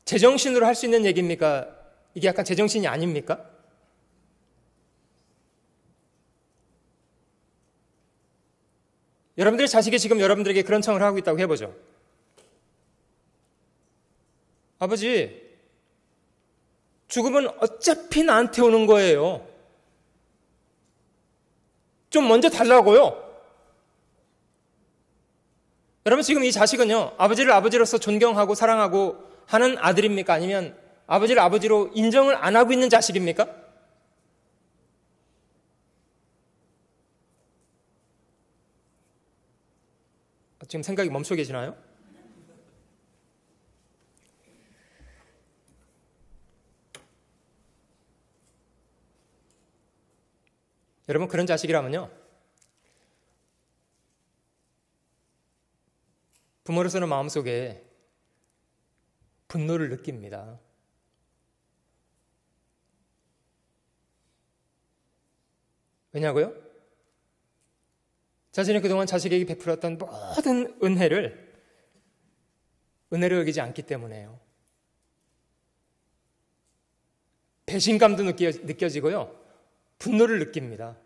제정신으로 할 수 있는 얘기입니까? 이게 약간 제정신이 아닙니까? 여러분들의 자식이 지금 여러분들에게 그런 청을 하고 있다고 해보죠. 아버지, 죽음은 어차피 나한테 오는 거예요. 좀 먼저 달라고요. 여러분, 지금 이 자식은요, 아버지를 아버지로서 존경하고 사랑하고 하는 아들입니까? 아니면 아버지를 아버지로 인정을 안 하고 있는 자식입니까? 지금 생각이 멈춰 계시나요? 여러분, 그런 자식이라면요, 부모로서는 마음속에 분노를 느낍니다. 왜냐고요? 자신이 그동안 자식에게 베풀었던 모든 은혜를 은혜로 여기지 않기 때문에요. 배신감도 느껴지고요, 분노를 느낍니다.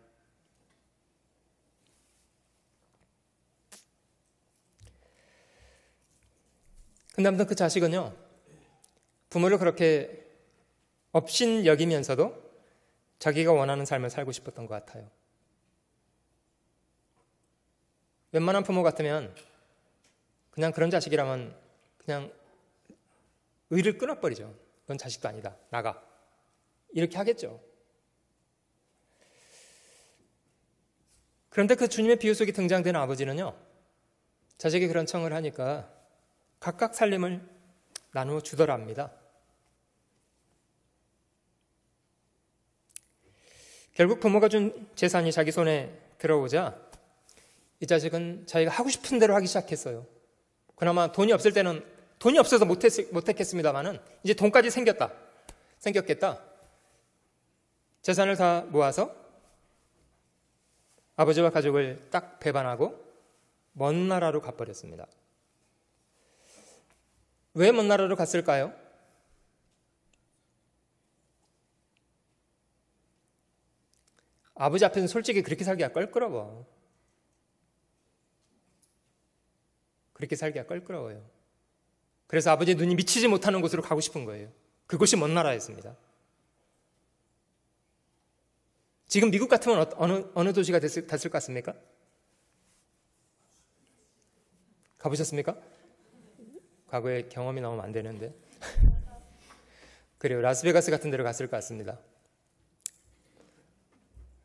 근데 아무튼 그 자식은요, 부모를 그렇게 업신 여기면서도 자기가 원하는 삶을 살고 싶었던 것 같아요. 웬만한 부모 같으면 그냥 그런 자식이라면 그냥 의를 끊어버리죠. 넌 자식도 아니다. 나가. 이렇게 하겠죠. 그런데 그 주님의 비유 속에 등장되는 아버지는요, 자식이 그런 청을 하니까 각각 살림을 나누어 주더랍니다. 결국 부모가 준 재산이 자기 손에 들어오자 이 자식은 자기가 하고 싶은 대로 하기 시작했어요. 그나마 돈이 없을 때는 돈이 없어서 못했겠습니다만은 이제 돈까지 생겼겠다. 재산을 다 모아서 아버지와 가족을 딱 배반하고 먼 나라로 가버렸습니다. 왜 먼 나라로 갔을까요? 아버지 앞에서는 솔직히 그렇게 살기가 껄끄러워. 그렇게 살기가 껄끄러워요. 그래서 아버지의 눈이 미치지 못하는 곳으로 가고 싶은 거예요. 그곳이 먼 나라였습니다. 지금 미국 같으면 어느 도시가 됐을 것 같습니까? 가보셨습니까? 과거에 경험이 나오면 안 되는데. 그래요. 라스베가스 같은 데로 갔을 것 같습니다.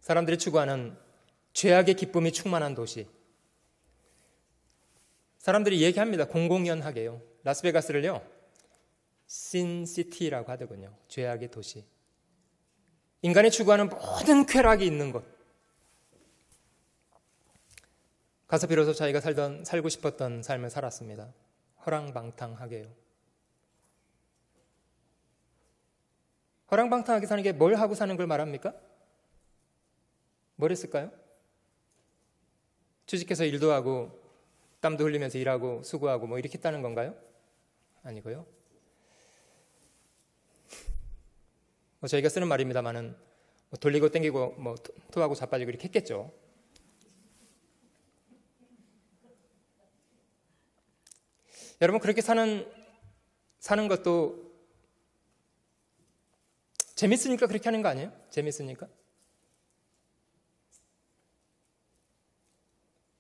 사람들이 추구하는 죄악의 기쁨이 충만한 도시. 사람들이 얘기합니다. 공공연하게요. 라스베가스를요, 신시티라고 하더군요. 죄악의 도시. 인간이 추구하는 모든 쾌락이 있는 곳. 가서 비로소 자기가 살고 싶었던 삶을 살았습니다. 허랑방탕하게요. 허랑방탕하게 사는 게 뭘 하고 사는 걸 말합니까? 뭘 했을까요? 취직해서 일도 하고 땀도 흘리면서 일하고 수고하고 뭐 이렇게 했다는 건가요? 아니고요. 저희가 쓰는 말입니다만은 돌리고 땡기고 토하고 자빠지고 이렇게 했겠죠. 여러분, 그렇게 사는 것도 재밌으니까 그렇게 하는 거 아니에요? 재밌으니까?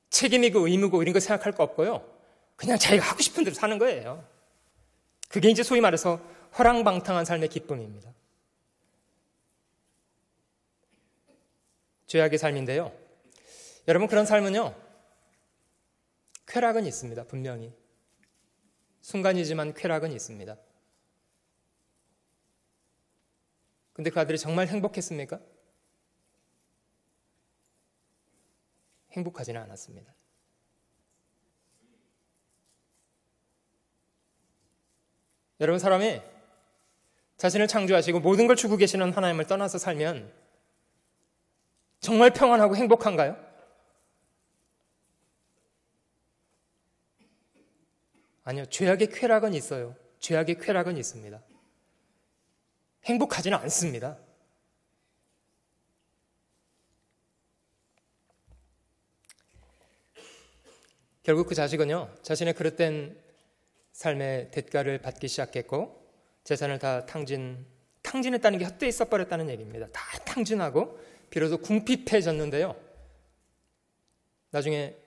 책임이고 의무고 이런 거 생각할 거 없고요. 그냥 자기가 하고 싶은 대로 사는 거예요. 그게 이제 소위 말해서 허랑방탕한 삶의 기쁨입니다. 죄악의 삶인데요. 여러분, 그런 삶은요, 쾌락은 있습니다. 분명히. 순간이지만 쾌락은 있습니다. 근데 그 아들이 정말 행복했습니까? 행복하지는 않았습니다. 여러분, 사람이 자신을 창조하시고 모든 걸 주고 계시는 하나님을 떠나서 살면 정말 평안하고 행복한가요? 아니요. 죄악의 쾌락은 있어요. 죄악의 쾌락은 있습니다. 행복하지는 않습니다. 결국 그 자식은요, 자신의 그릇된 삶의 대가를 받기 시작했고 재산을 다 탕진했다는 게 헛되이 써버렸다는 얘기입니다. 다 탕진하고 비로소 궁핍해졌는데요. 나중에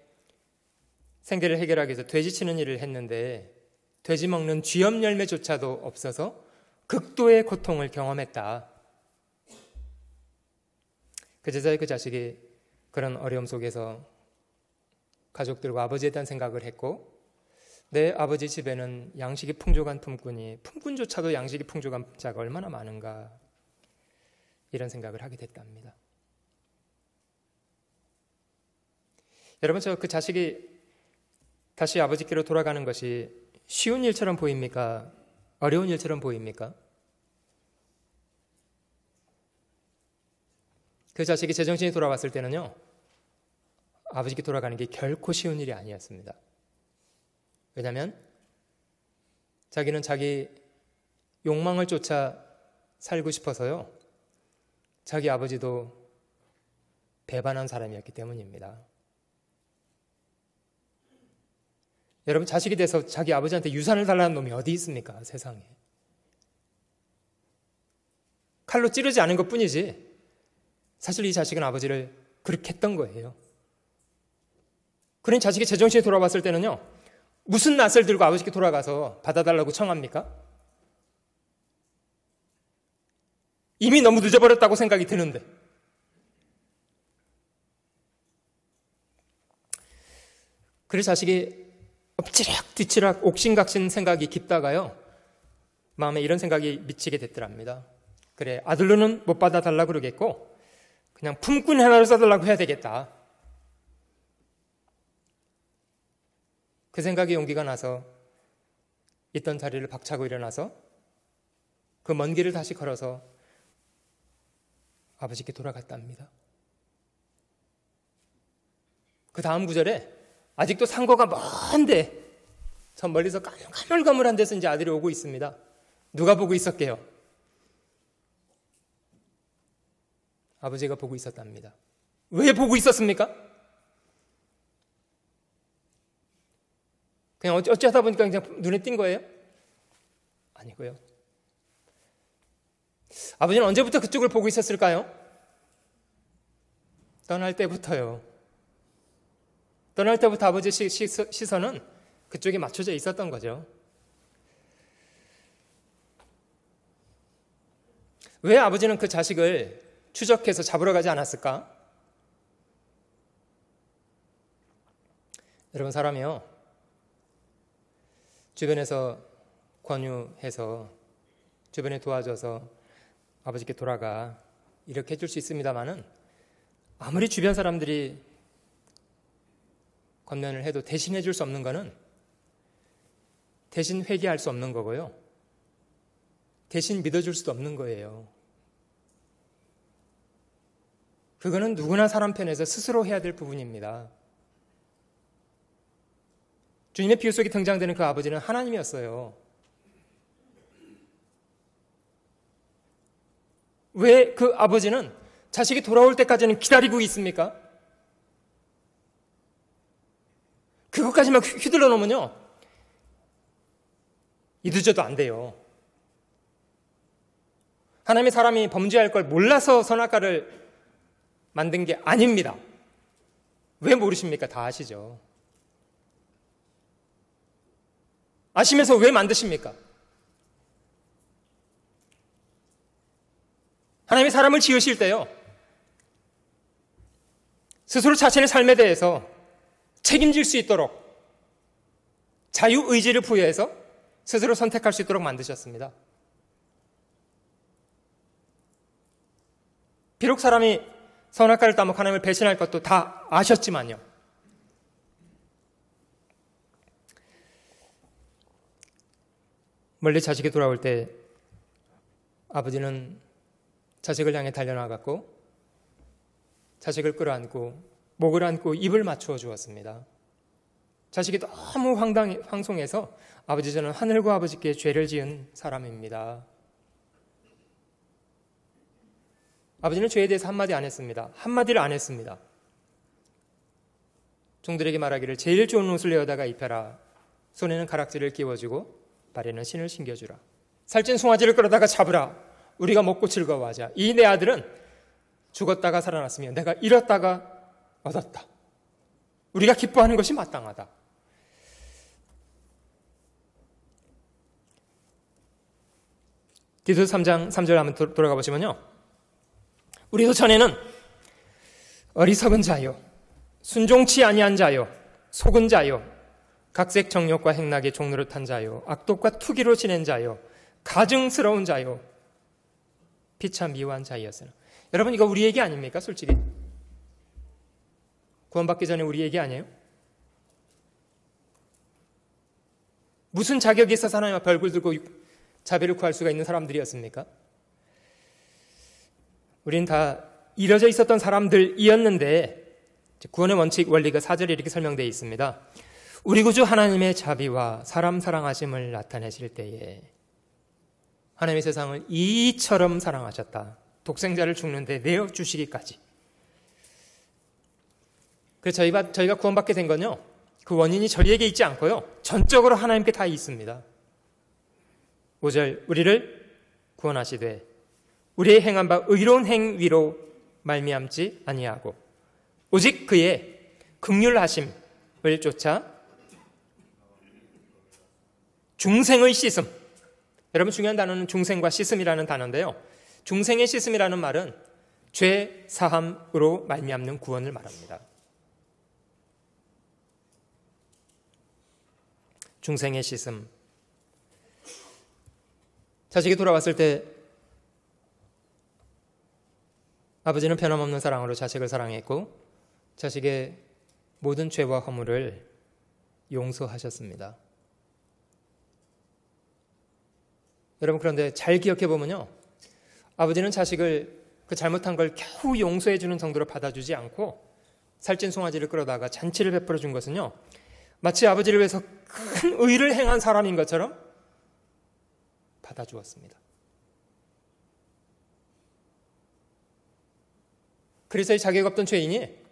생계를 해결하기 위해서 돼지 치는 일을 했는데 돼지 먹는 쥐염 열매조차도 없어서 극도의 고통을 경험했다. 그제서야 그 자식이 그런 어려움 속에서 가족들과 아버지에 대한 생각을 했고, 내 아버지 집에는 양식이 풍족한 품꾼조차도 양식이 풍족한 자가 얼마나 많은가, 이런 생각을 하게 됐답니다. 여러분, 저 그 자식이 다시 아버지께로 돌아가는 것이 쉬운 일처럼 보입니까? 어려운 일처럼 보입니까? 그 자식이 제정신이 돌아왔을 때는요, 아버지께 돌아가는 게 결코 쉬운 일이 아니었습니다. 왜냐하면 자기는 자기 욕망을 쫓아 살고 싶어서요, 자기 아버지도 배반한 사람이었기 때문입니다. 여러분, 자식이 돼서 자기 아버지한테 유산을 달라는 놈이 어디 있습니까? 세상에. 칼로 찌르지 않은 것뿐이지 사실 이 자식은 아버지를 그렇게 했던 거예요. 그러니 자식이 제정신이 돌아왔을 때는요, 무슨 낯을 들고 아버지께 돌아가서 받아달라고 청합니까? 이미 너무 늦어버렸다고 생각이 드는데. 그래서 자식이 엎치락 뒤치락 옥신각신 생각이 깊다가요, 마음에 이런 생각이 미치게 됐더랍니다. 그래, 아들로는 못 받아달라고 그러겠고 그냥 품꾼 하나를 써달라고 해야 되겠다. 그 생각에 용기가 나서 있던 자리를 박차고 일어나서 그 먼 길을 다시 걸어서 아버지께 돌아갔답니다. 그 다음 구절에 아직도 상고가 먼데 저 멀리서 가물가물한 데서 이제 아들이 오고 있습니다. 누가 보고 있었게요? 아버지가 보고 있었답니다. 왜 보고 있었습니까? 그냥 어찌하다 보니까 그냥 눈에 띈 거예요? 아니고요. 아버지는 언제부터 그쪽을 보고 있었을까요? 떠날 때부터요. 떠날 때부터 아버지의 시선은 그쪽에 맞춰져 있었던 거죠. 왜 아버지는 그 자식을 추적해서 잡으러 가지 않았을까? 여러분, 사람이요, 주변에서 권유해서 주변에 도와줘서 아버지께 돌아가 이렇게 해줄 수 있습니다만은 아무리 주변 사람들이 권면을 해도 대신 해줄 수 없는 거는 대신 회개할 수 없는 거고요, 대신 믿어줄 수도 없는 거예요. 그거는 누구나 사람 편에서 스스로 해야 될 부분입니다. 주님의 비유 속에 등장되는 그 아버지는 하나님이었어요. 왜 그 아버지는 자식이 돌아올 때까지는 기다리고 있습니까? 그것까지만 휘둘러 놓으면요, 잊어도 안 돼요. 하나님의 사람이 범죄할 걸 몰라서 선악과를 만든 게 아닙니다. 왜 모르십니까? 다 아시죠. 아시면서 왜 만드십니까? 하나님이 사람을 지으실 때요, 스스로 자신의 삶에 대해서 책임질 수 있도록 자유의지를 부여해서 스스로 선택할 수 있도록 만드셨습니다. 비록 사람이 선악과를 따먹고 하나님을 배신할 것도 다 아셨지만요, 멀리 자식이 돌아올 때 아버지는 자식을 향해 달려나갔고 자식을 끌어안고 목을 안고 입을 맞추어 주었습니다. 자식이 너무 황송해서 아버지, 저는 하늘과 아버지께 죄를 지은 사람입니다. 아버지는 죄에 대해서 한마디 안 했습니다. 한마디를 안 했습니다. 종들에게 말하기를 제일 좋은 옷을 내어다가 입혀라. 손에는 가락지를 끼워주고 발에는 신을 신겨주라. 살찐 송아지를 끌어다가 잡으라. 우리가 먹고 즐거워하자. 이 내 아들은 죽었다가 살아났으며 내가 잃었다가 얻었다. 우리가 기뻐하는 것이 마땅하다. 디도서 3장 3절 한번 돌아가 보시면요. 우리도 전에는 어리석은 자요, 순종치 아니한 자요, 속은 자요, 각색 정욕과 행락의 종노릇한 자요, 악독과 투기로 지낸 자요, 가증스러운 자요, 피차 미워한 자이었으나. 여러분, 이거 우리 얘기 아닙니까? 솔직히 구원받기 전에 우리 얘기 아니에요? 무슨 자격이 있어서 하나님 앞에 얼굴 들고 자비를 구할 수가 있는 사람들이었습니까? 우린 다 이뤄져 있었던 사람들이었는데, 구원의 원칙 원리가 4절에 이렇게 설명되어 있습니다. 우리 구주 하나님의 자비와 사람 사랑하심을 나타내실 때에 하나님의 세상을 이처럼 사랑하셨다. 독생자를 죽는데 내어주시기까지. 그래서 저희가 구원받게 된 건요, 그 원인이 저희에게 있지 않고요, 전적으로 하나님께 다 있습니다. 5절, 우리를 구원하시되 우리의 행한 바 의로운 행위로 말미암지 아니하고 오직 그의 긍휼하심을 쫓아 중생의 씻음. 여러분, 중요한 단어는 중생과 씻음이라는 단어인데요, 중생의 씻음이라는 말은 죄 사함으로 말미암는 구원을 말합니다. 중생의 씻음. 자식이 돌아왔을 때 아버지는 변함없는 사랑으로 자식을 사랑했고 자식의 모든 죄와 허물을 용서하셨습니다. 여러분, 그런데 잘 기억해 보면요, 아버지는 자식을 그 잘못한 걸 겨우 용서해 주는 정도로 받아주지 않고 살찐 송아지를 끌어다가 잔치를 베풀어 준 것은요, 마치 아버지를 위해서 큰 의를 행한 사람인 것처럼 받아주었습니다. 그래서 이 자격 없던 죄인이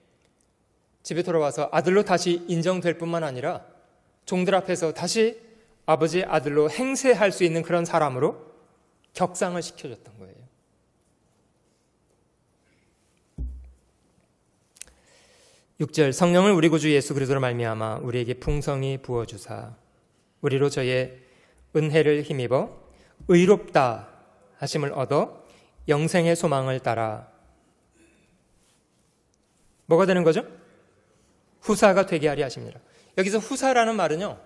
집에 돌아와서 아들로 다시 인정될 뿐만 아니라 종들 앞에서 다시 아버지의 아들로 행세할 수 있는 그런 사람으로 격상을 시켜줬던 거예요. (6절) 성령을 우리 구주 예수 그리스도로 말미암아 우리에게 풍성히 부어주사 우리로 저의 은혜를 힘입어 의롭다 하심을 얻어 영생의 소망을 따라 뭐가 되는 거죠? 후사가 되게 하리 하십니다. 여기서 후사라는 말은요,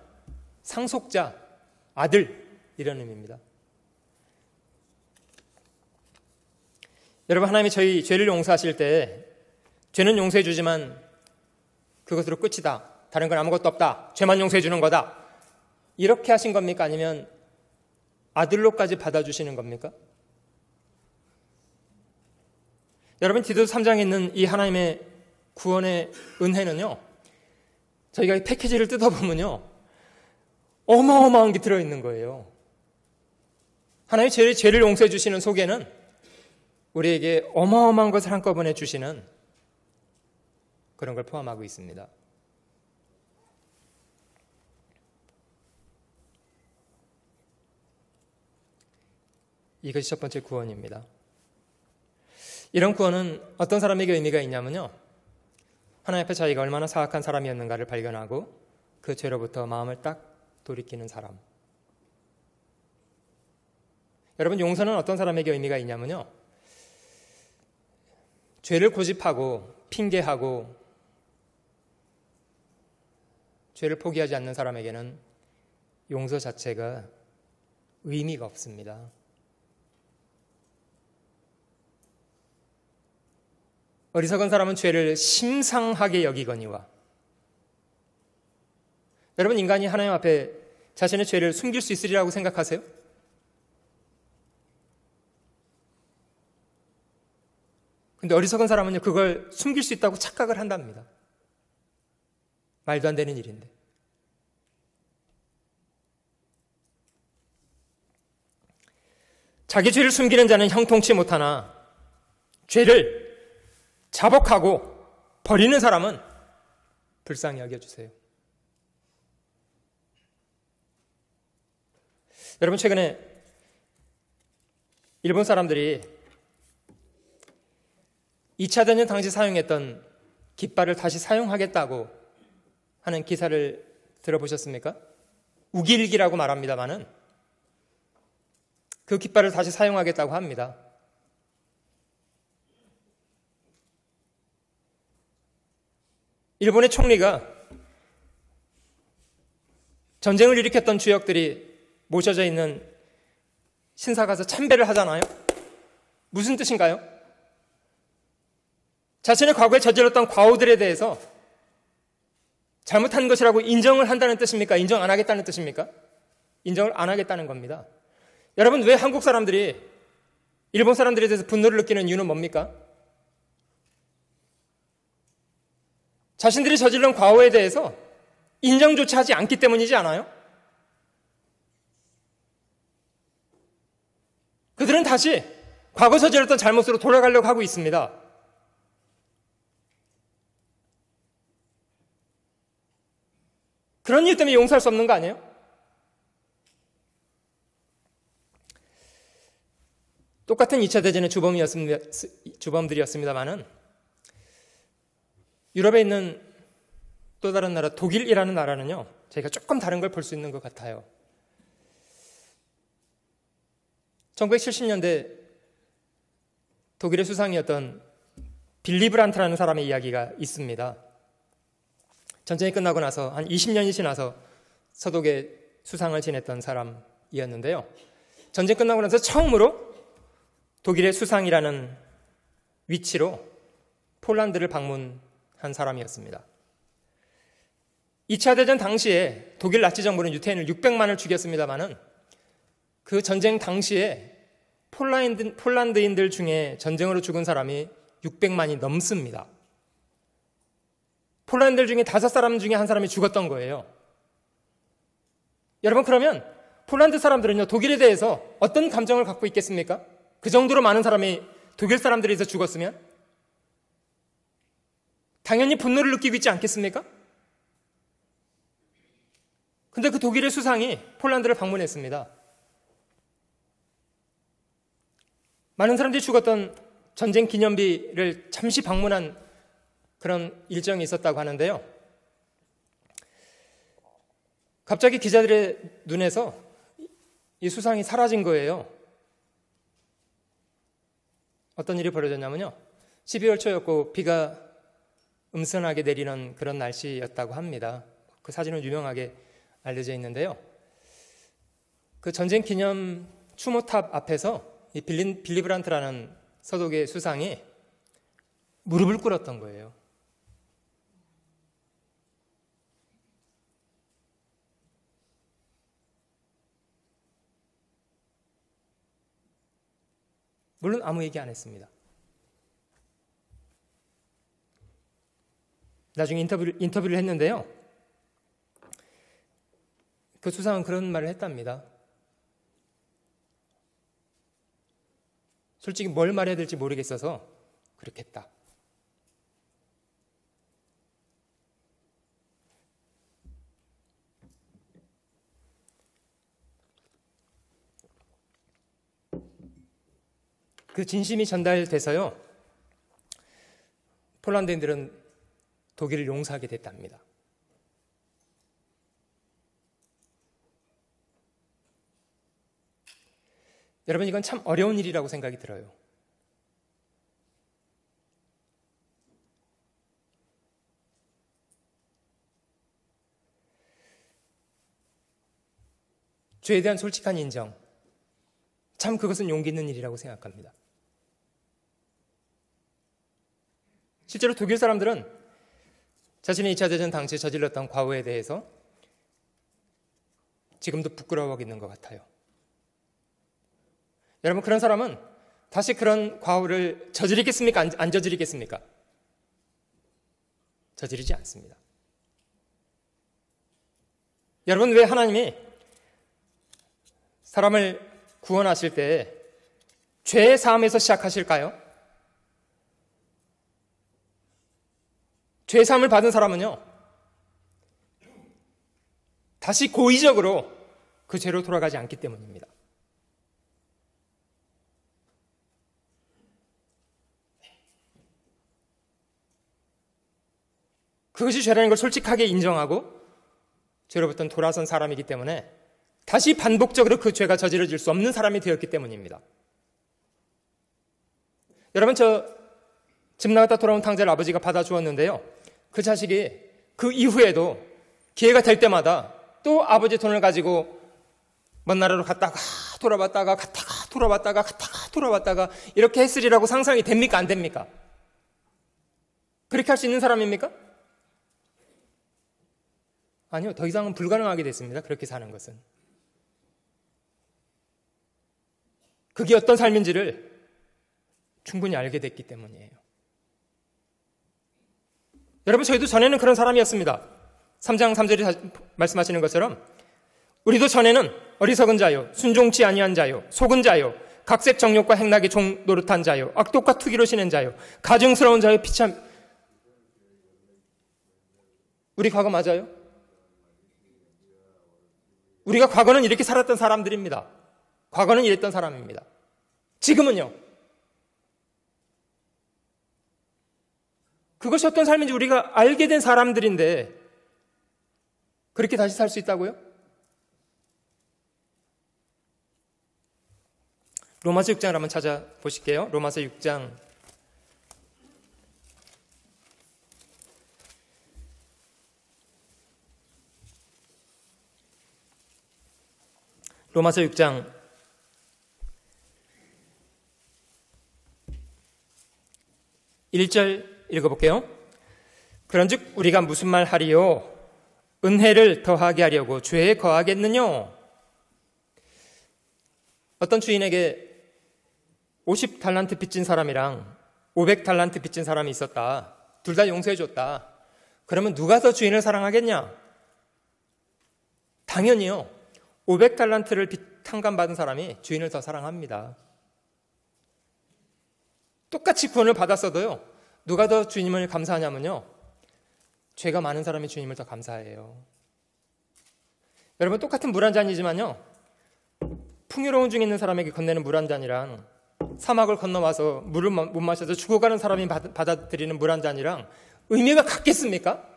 상속자, 아들 이런 의미입니다. 여러분, 하나님이 저희 죄를 용서하실 때 죄는 용서해 주지만 그것으로 끝이다, 다른 건 아무것도 없다, 죄만 용서해 주는 거다, 이렇게 하신 겁니까? 아니면 아들로까지 받아주시는 겁니까? 여러분, 디도서 3장에 있는 이 하나님의 구원의 은혜는요, 저희가 이 패키지를 뜯어보면요, 어마어마한 게 들어있는 거예요. 하나님이 죄를 용서해 주시는 속에는 우리에게 어마어마한 것을 한꺼번에 주시는 그런 걸 포함하고 있습니다. 이것이 첫 번째 구원입니다. 이런 구원은 어떤 사람에게 의미가 있냐면요, 하나님 앞에 자기가 얼마나 사악한 사람이었는가를 발견하고 그 죄로부터 마음을 딱 돌이키는 사람. 여러분, 용서는 어떤 사람에게 의미가 있냐면요, 죄를 고집하고 핑계하고 죄를 포기하지 않는 사람에게는 용서 자체가 의미가 없습니다. 어리석은 사람은 죄를 심상하게 여기거니와. 여러분, 인간이 하나님 앞에 자신의 죄를 숨길 수 있으리라고 생각하세요? 근데 어리석은 사람은요, 그걸 숨길 수 있다고 착각을 한답니다. 말도 안 되는 일인데. 자기 죄를 숨기는 자는 형통치 못하나 죄를 자복하고 버리는 사람은 불쌍히 여겨주세요. 여러분, 최근에 일본 사람들이 2차 대전 당시 사용했던 깃발을 다시 사용하겠다고 하는 기사를 들어보셨습니까? 우길기라고 말합니다마는 그 깃발을 다시 사용하겠다고 합니다. 일본의 총리가 전쟁을 일으켰던 주역들이 모셔져 있는 신사 가서 참배를 하잖아요. 무슨 뜻인가요? 자신의 과거에 저질렀던 과오들에 대해서 잘못한 것이라고 인정을 한다는 뜻입니까? 인정 안 하겠다는 뜻입니까? 인정을 안 하겠다는 겁니다. 여러분, 왜 한국 사람들이 일본 사람들에 대해서 분노를 느끼는 이유는 뭡니까? 자신들이 저지른 과오에 대해서 인정조차 하지 않기 때문이지 않아요? 그들은 다시 과거 저질렀던 잘못으로 돌아가려고 하고 있습니다. 그런 이유 때문에 용서할 수 없는 거 아니에요? 똑같은 2차 대전의 주범들이었습니다만은 유럽에 있는 또 다른 나라 독일이라는 나라는요, 저희가 조금 다른 걸 볼 수 있는 것 같아요. 1970년대 독일의 수상이었던 빌리 브란트라는 사람의 이야기가 있습니다. 전쟁이 끝나고 나서 한 20년이 지나서 서독의 수상을 지냈던 사람이었는데요. 전쟁 끝나고 나서 처음으로 독일의 수상이라는 위치로 폴란드를 방문한 사람이었습니다. 2차 대전 당시에 독일 나치 정부는 유태인을 600만을 죽였습니다마는 그 전쟁 당시에 폴란드인들 중에 전쟁으로 죽은 사람이 600만이 넘습니다. 폴란드인들 중에 5사람 중에 한 사람이 죽었던 거예요. 여러분, 그러면 폴란드 사람들은요, 독일에 대해서 어떤 감정을 갖고 있겠습니까? 그 정도로 많은 사람이 독일 사람들에 의해서 죽었으면 당연히 분노를 느끼고 있지 않겠습니까? 근데 그 독일의 수상이 폴란드를 방문했습니다. 많은 사람들이 죽었던 전쟁 기념비를 잠시 방문한 그런 일정이 있었다고 하는데요. 갑자기 기자들의 눈에서 이 수상이 사라진 거예요. 어떤 일이 벌어졌냐면요, 12월 초였고 비가 음선하게 내리는 그런 날씨였다고 합니다. 그 사진은 유명하게 알려져 있는데요. 그 전쟁 기념 추모탑 앞에서 이 빌리 브란트라는 서독의 수상이 무릎을 꿇었던 거예요. 물론 아무 얘기 안 했습니다. 나중에 인터뷰를 했는데요. 그 수상은 그런 말을 했답니다. 솔직히 뭘 말해야 될지 모르겠어서 그렇게 했다. 그 진심이 전달돼서요, 폴란드인들은 독일을 용서하게 됐답니다. 여러분, 이건 참 어려운 일이라고 생각이 들어요. 죄에 대한 솔직한 인정, 참 그것은 용기 있는 일이라고 생각합니다. 실제로 독일 사람들은 자신의 2차 대전 당시에 저질렀던 과오에 대해서 지금도 부끄러워하고 있는 것 같아요. 여러분, 그런 사람은 다시 그런 과오를 저지르겠습니까? 안 저지르겠습니까? 저지르지 않습니다. 여러분, 왜 하나님이 사람을 구원하실 때 죄의 사함에서 시작하실까요? 죄의 사함을 받은 사람은요, 다시 고의적으로 그 죄로 돌아가지 않기 때문입니다. 그것이 죄라는 걸 솔직하게 인정하고 죄로부터 돌아선 사람이기 때문에 다시 반복적으로 그 죄가 저지러질 수 없는 사람이 되었기 때문입니다. 여러분, 집 나갔다 돌아온 탕자를 아버지가 받아주었는데요. 그 자식이 그 이후에도 기회가 될 때마다 또 아버지 돈을 가지고 먼 나라로 갔다가 돌아왔다가 갔다가 돌아왔다가 갔다가 돌아왔다가 이렇게 했으리라고 상상이 됩니까? 안 됩니까? 그렇게 할 수 있는 사람입니까? 아니요. 더 이상은 불가능하게 됐습니다. 그렇게 사는 것은. 그게 어떤 삶인지를 충분히 알게 됐기 때문이에요. 여러분, 저희도 전에는 그런 사람이었습니다. 3장 3절이 말씀하시는 것처럼 우리도 전에는 어리석은 자요, 순종치 아니한 자요, 속은 자요, 각색 정욕과 행락의 종 노릇한 자요, 악독과 투기로 지낸 자요, 가증스러운 자요, 비참. 우리 과거 맞아요? 우리가 과거는 이렇게 살았던 사람들입니다. 과거는 이랬던 사람입니다. 지금은요? 그것이 어떤 삶인지 우리가 알게 된 사람들인데 그렇게 다시 살 수 있다고요? 로마서 6장을 한번 찾아보실게요. 로마서 6장 1절 읽어볼게요. 그런즉 우리가 무슨 말 하리요? 은혜를 더하게 하려고 죄에 거하겠느냐? 어떤 주인에게 50달란트 빚진 사람이랑 500달란트 빚진 사람이 있었다. 둘 다 용서해 줬다. 그러면 누가 더 주인을 사랑하겠냐? 당연히요. 500달란트를 탕감받은 사람이 주인을 더 사랑합니다. 똑같이 구원을 받았어도요. 누가 더 주님을 감사하냐면요. 죄가 많은 사람이 주님을 더 감사해요. 여러분, 똑같은 물 한 잔이지만요. 풍요로운 중에 있는 사람에게 건네는 물 한 잔이랑 사막을 건너와서 물을 못 마셔서 죽어가는 사람이 받아들이는 물 한 잔이랑 의미가 같겠습니까?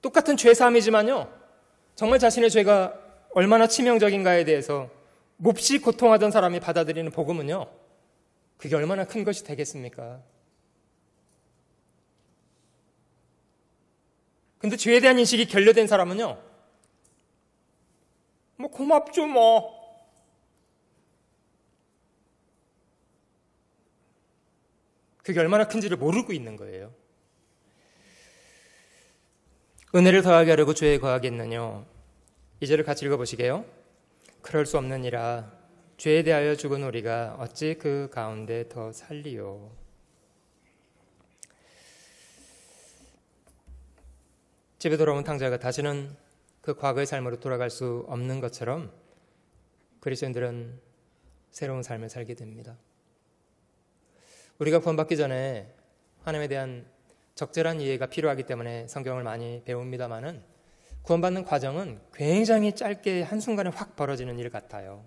똑같은 죄사함이지만요. 정말 자신의 죄가 얼마나 치명적인가에 대해서 몹시 고통하던 사람이 받아들이는 복음은요. 그게 얼마나 큰 것이 되겠습니까? 근데 죄에 대한 인식이 결여된 사람은요. 뭐 고맙죠 뭐. 그게 얼마나 큰지를 모르고 있는 거예요. 은혜를 더하게 하려고 죄에 거하겠느냐? 이 절을 같이 읽어보시게요. 그럴 수 없느니라. 죄에 대하여 죽은 우리가 어찌 그 가운데 더 살리요. 집에 돌아온 탕자가 다시는 그 과거의 삶으로 돌아갈 수 없는 것처럼 그리스도인들은 새로운 삶을 살게 됩니다. 우리가 구원받기 전에 하나님에 대한 적절한 이해가 필요하기 때문에 성경을 많이 배웁니다마는 구원받는 과정은 굉장히 짧게 한순간에 확 벌어지는 일 같아요.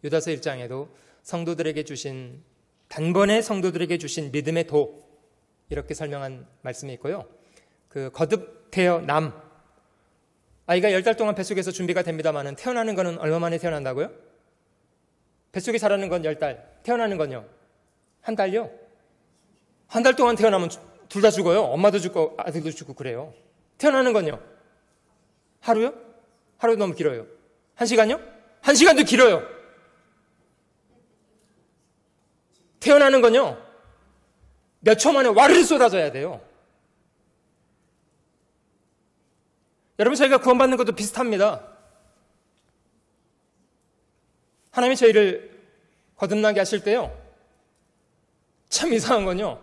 유다서 1장에도 성도들에게 주신 단번에 성도들에게 주신 믿음의 도 이렇게 설명한 말씀이 있고요. 그 거듭 태어남 아이가 10달 동안 뱃속에서 준비가 됩니다마는 태어나는 거는 얼마 만에 태어난다고요? 뱃속에 자라는 건 10달, 태어나는 건요? 한 달요? 한 달 동안 태어나면 둘 다 죽어요. 엄마도 죽고 아들도 죽고 그래요. 태어나는 건요? 하루요? 하루 너무 길어요. 1시간요? 1시간도 길어요. 태어나는 건요? 몇 초 만에 와르르 쏟아져야 돼요. 여러분, 저희가 구원받는 것도 비슷합니다. 하나님이 저희를 거듭나게 하실 때요. 참 이상한 건요.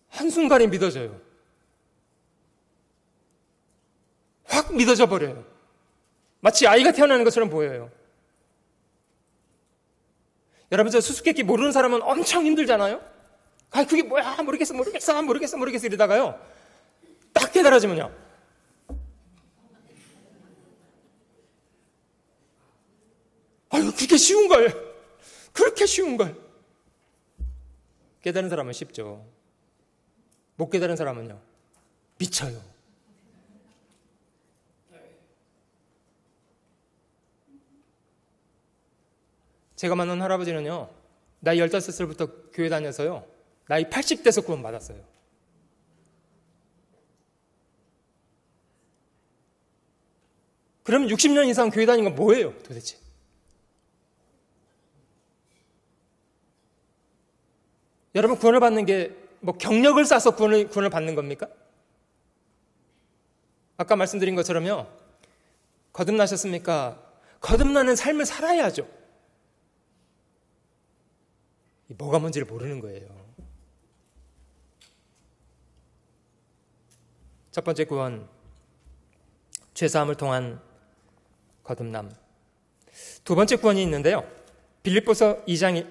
한순간에 믿어져요. 확 믿어져 버려요. 마치 아이가 태어나는 것처럼 보여요. 여러분, 저 수수께끼 모르는 사람은 엄청 힘들잖아요? 아, 그게 뭐야? 모르겠어 이러다가요. 딱 깨달아지면요. 아유, 그렇게 쉬운 걸. 그렇게 쉬운 걸. 깨달은 사람은 쉽죠. 못 깨달은 사람은요. 미쳐요. 제가 만난 할아버지는요. 나이 15살부터 교회 다녀서요. 나이 80대에서 구원 받았어요. 그럼 60년 이상 교회 다닌 건 뭐예요, 도대체? 여러분, 구원을 받는 게 뭐 경력을 쌓아서 구원을 받는 겁니까? 아까 말씀드린 것처럼요. 거듭나셨습니까? 거듭나는 삶을 살아야죠. 뭐가 뭔지를 모르는 거예요. 첫 번째 구원, 죄사함을 통한 거듭남. 두 번째 구원이 있는데요. 빌립보서 2장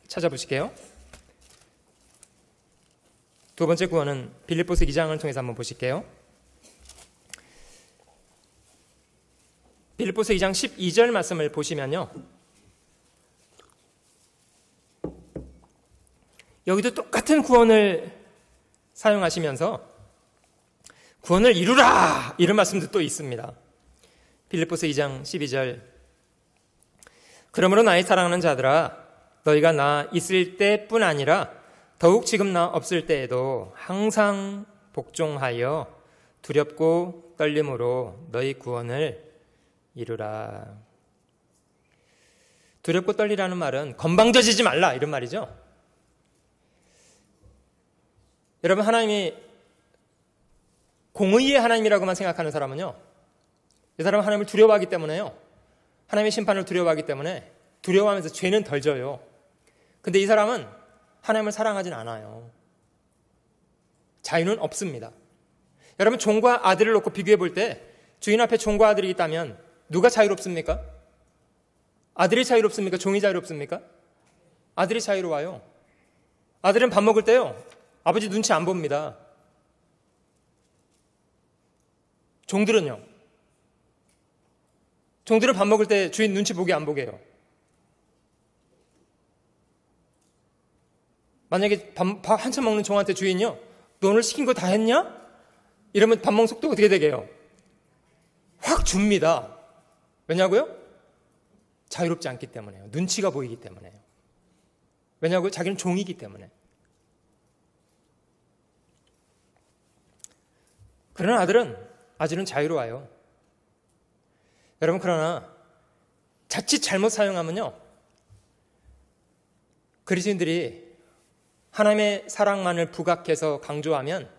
찾아보실게요. 두 번째 구원은 빌립보서 2장을 통해서 한번 보실게요. 빌립보서 2장 12절 말씀을 보시면요. 여기도 똑같은 구원을 사용하시면서 구원을 이루라! 이런 말씀도 또 있습니다. 빌립보서 2장 12절. 그러므로 나의 사랑하는 자들아, 너희가 나 있을 때뿐 아니라 더욱 지금 나 없을 때에도 항상 복종하여 두렵고 떨림으로 너희 구원을 이루라. 두렵고 떨리라는 말은 건방져지지 말라 이런 말이죠. 여러분, 하나님이 공의의 하나님이라고만 생각하는 사람은요, 이 사람은 하나님을 두려워하기 때문에요, 하나님의 심판을 두려워하기 때문에 두려워하면서 죄는 덜 져요. 근데 이 사람은 하나님을 사랑하진 않아요. 자유는 없습니다. 여러분, 종과 아들을 놓고 비교해 볼 때 주인 앞에 종과 아들이 있다면 누가 자유롭습니까? 아들이 자유롭습니까? 종이 자유롭습니까? 아들이 자유로워요. 아들은 밥 먹을 때요, 아버지 눈치 안 봅니다. 종들은요, 종들은 밥 먹을 때 주인 눈치 보게 안 보게 해요. 만약에 밥 한참 먹는 종한테 주인이요, 너 오늘 시킨 거 다 했냐? 이러면 밥 먹는 속도가 어떻게 되게요? 확 줍니다. 왜냐고요? 자유롭지 않기 때문에요. 눈치가 보이기 때문에요. 왜냐고요? 자기는 종이기 때문에. 그러나 아들은 자유로워요. 여러분, 그러나 자칫 잘못 사용하면요, 그리스도인들이 하나님의 사랑만을 부각해서 강조하면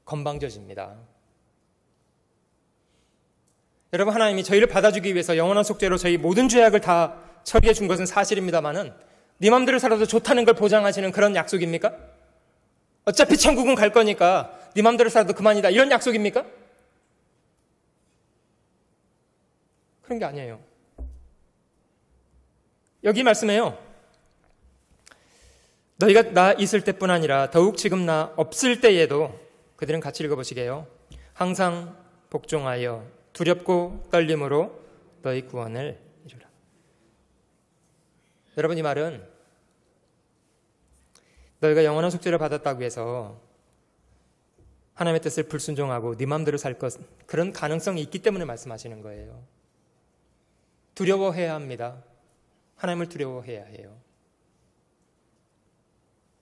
건방져집니다. 여러분, 하나님이 저희를 받아주기 위해서 영원한 속죄로 저희 모든 죄악을 다 처리해 준 것은 사실입니다만은 네 맘대로 살아도 좋다는 걸 보장하시는 그런 약속입니까? 어차피 천국은 갈 거니까 네 맘대로 살아도 그만이다, 이런 약속입니까? 그런 게 아니에요. 여기 말씀에요, 너희가 나 있을 때뿐 아니라 더욱 지금 나 없을 때에도, 그들은 같이 읽어보시게요, 항상 복종하여 두렵고 떨림으로 너희 구원을 이루라. 여러분, 이 말은 너희가 영원한 속죄를 받았다고 해서 하나님의 뜻을 불순종하고 네 마음대로 살 것, 그런 가능성이 있기 때문에 말씀하시는 거예요. 두려워해야 합니다. 하나님을 두려워해야 해요.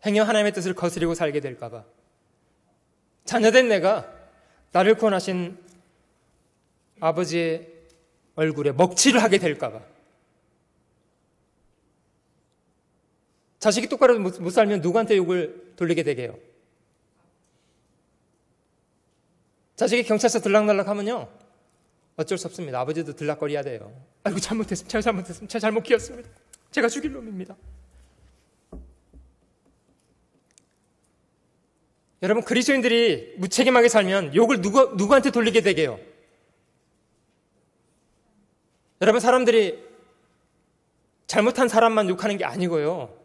행여 하나님의 뜻을 거스리고 살게 될까 봐, 자녀된 내가 나를 구원하신 아버지의 얼굴에 먹칠을 하게 될까 봐, 자식이 똑바로 못 살면 누구한테 욕을 돌리게 되게요? 자식이 경찰서 들락날락 하면요, 어쩔 수 없습니다. 아버지도 들락거려야 돼요. 아이고, 잘못했습니다. 제가 잘못했습니다. 제가 잘못 키웠습니다. 제가 죽일 놈입니다. 여러분, 그리스도인들이 무책임하게 살면 욕을 누구한테 돌리게 되게요? 여러분, 사람들이 잘못한 사람만 욕하는 게 아니고요,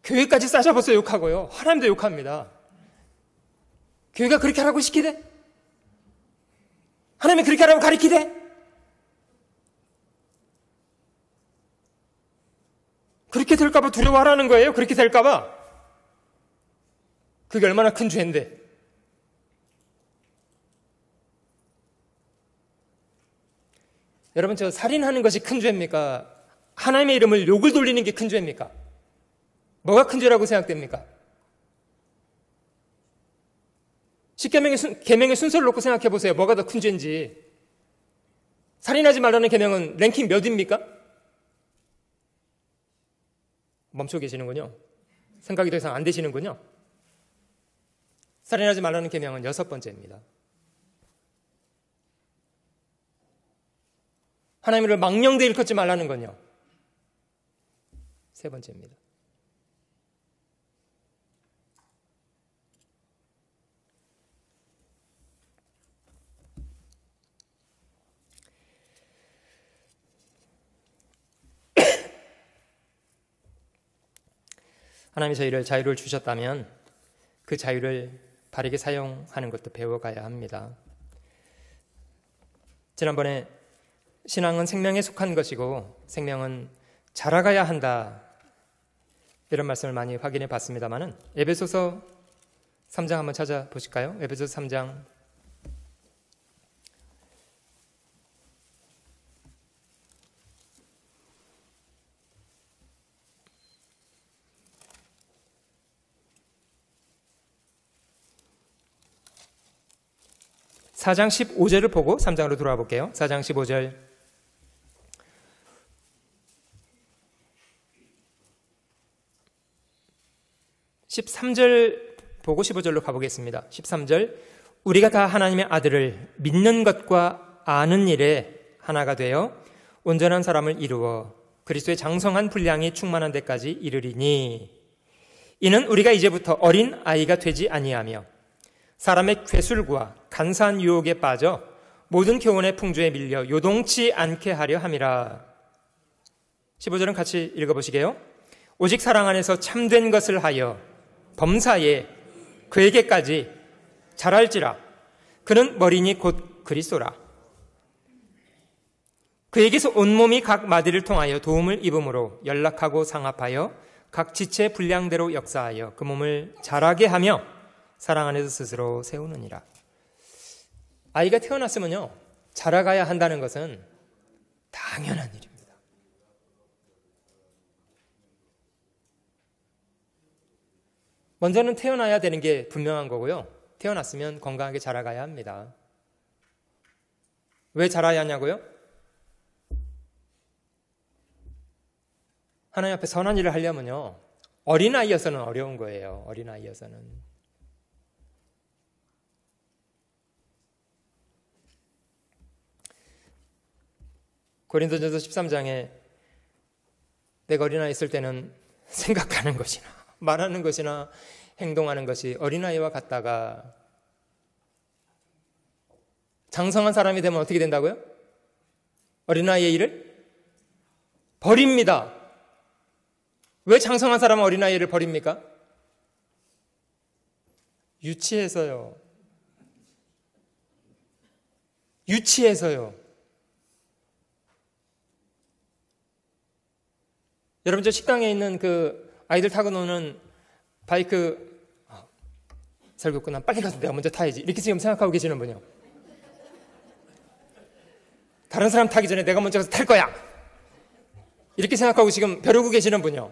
교회까지 싸잡아서 욕하고요. 하나님도 욕합니다. 교회가 그렇게 하라고 시키대? 하나님이 그렇게 하라고 가르치대? 그렇게 될까봐 두려워하라는 거예요. 그렇게 될까봐. 그게 얼마나 큰 죄인데. 여러분, 저 살인하는 것이 큰 죄입니까? 하나님의 이름을 욕을 돌리는 게 큰 죄입니까? 뭐가 큰 죄라고 생각됩니까? 계명의 순서를 놓고 생각해 보세요. 뭐가 더 큰 죄인지. 살인하지 말라는 계명은 랭킹 몇입니까? 멈춰 계시는군요. 생각이 더 이상 안 되시는군요. 살인하지 말라는 계명은 6번째입니다. 하나님을 망령되이 일컫지 말라는 건요. 3번째입니다. 하나님이 저희를 자유를 주셨다면 그 자유를 바르게 사용하는 것도 배워가야 합니다. 지난번에 신앙은 생명에 속한 것이고 생명은 자라가야 한다, 이런 말씀을 많이 확인해 봤습니다만은 에베소서 3장 한번 찾아보실까요? 에베소서 3장 4장 15절을 보고 3장으로 돌아와 볼게요. 4장 15절. (13절) 보고 15절로 가보겠습니다. 13절. 우리가 다 하나님의 아들을 믿는 것과 아는 일에 하나가 되어 온전한 사람을 이루어 그리스도의 장성한 분량이 충만한 데까지 이르리니, 이는 우리가 이제부터 어린 아이가 되지 아니하며 사람의 괴술과 간사한 유혹에 빠져 모든 교훈의 풍조에 밀려 요동치 않게 하려 함이라. 15절은 같이 읽어보시게요. 오직 사랑 안에서 참된 것을 하여 범사에 그에게까지 자랄지라. 그는 머리니 곧 그리스도라. 그에게서 온몸이 각 마디를 통하여 도움을 입음으로 연락하고 상합하여 각 지체 분량대로 역사하여 그 몸을 자라게 하며 사랑 안에서 스스로 세우느니라. 아이가 태어났으면요, 자라가야 한다는 것은 당연한 일입니다. 먼저는 태어나야 되는 게 분명한 거고요. 태어났으면 건강하게 자라가야 합니다. 왜 자라야 하냐고요? 하나님 앞에 선한 일을 하려면요, 어린아이여서는 어려운 거예요. 어린아이여서는. 고린도전서 13장에 내가 어린아이 있을 때는 생각하는 것이나 말하는 것이나 행동하는 것이 어린아이와 같다가 장성한 사람이 되면 어떻게 된다고요? 어린아이의 일을 버립니다. 왜 장성한 사람은 어린아이를 버립니까? 유치해서요. 유치해서요. 여러분, 저 식당에 있는 그 아이들 타고 노는 바이크, 설교구나, 빨리 가서 내가 먼저 타야지, 이렇게 지금 생각하고 계시는 분이요. 다른 사람 타기 전에 내가 먼저 가서 탈 거야, 이렇게 생각하고 지금 벼르고 계시는 분이요.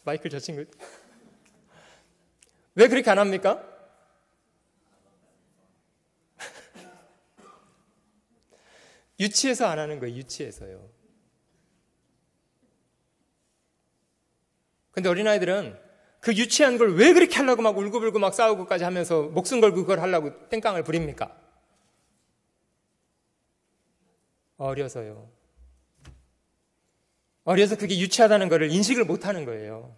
마이클 저 친구 왜 그렇게 안 합니까? 유치해서 안 하는 거예요. 유치해서요. 근데 어린아이들은 그 유치한 걸 왜 그렇게 하려고 막 울고불고 막 싸우고까지 하면서 목숨 걸고 그걸 하려고 땡깡을 부립니까? 어려서요. 어려서 그게 유치하다는 것을 인식을 못하는 거예요.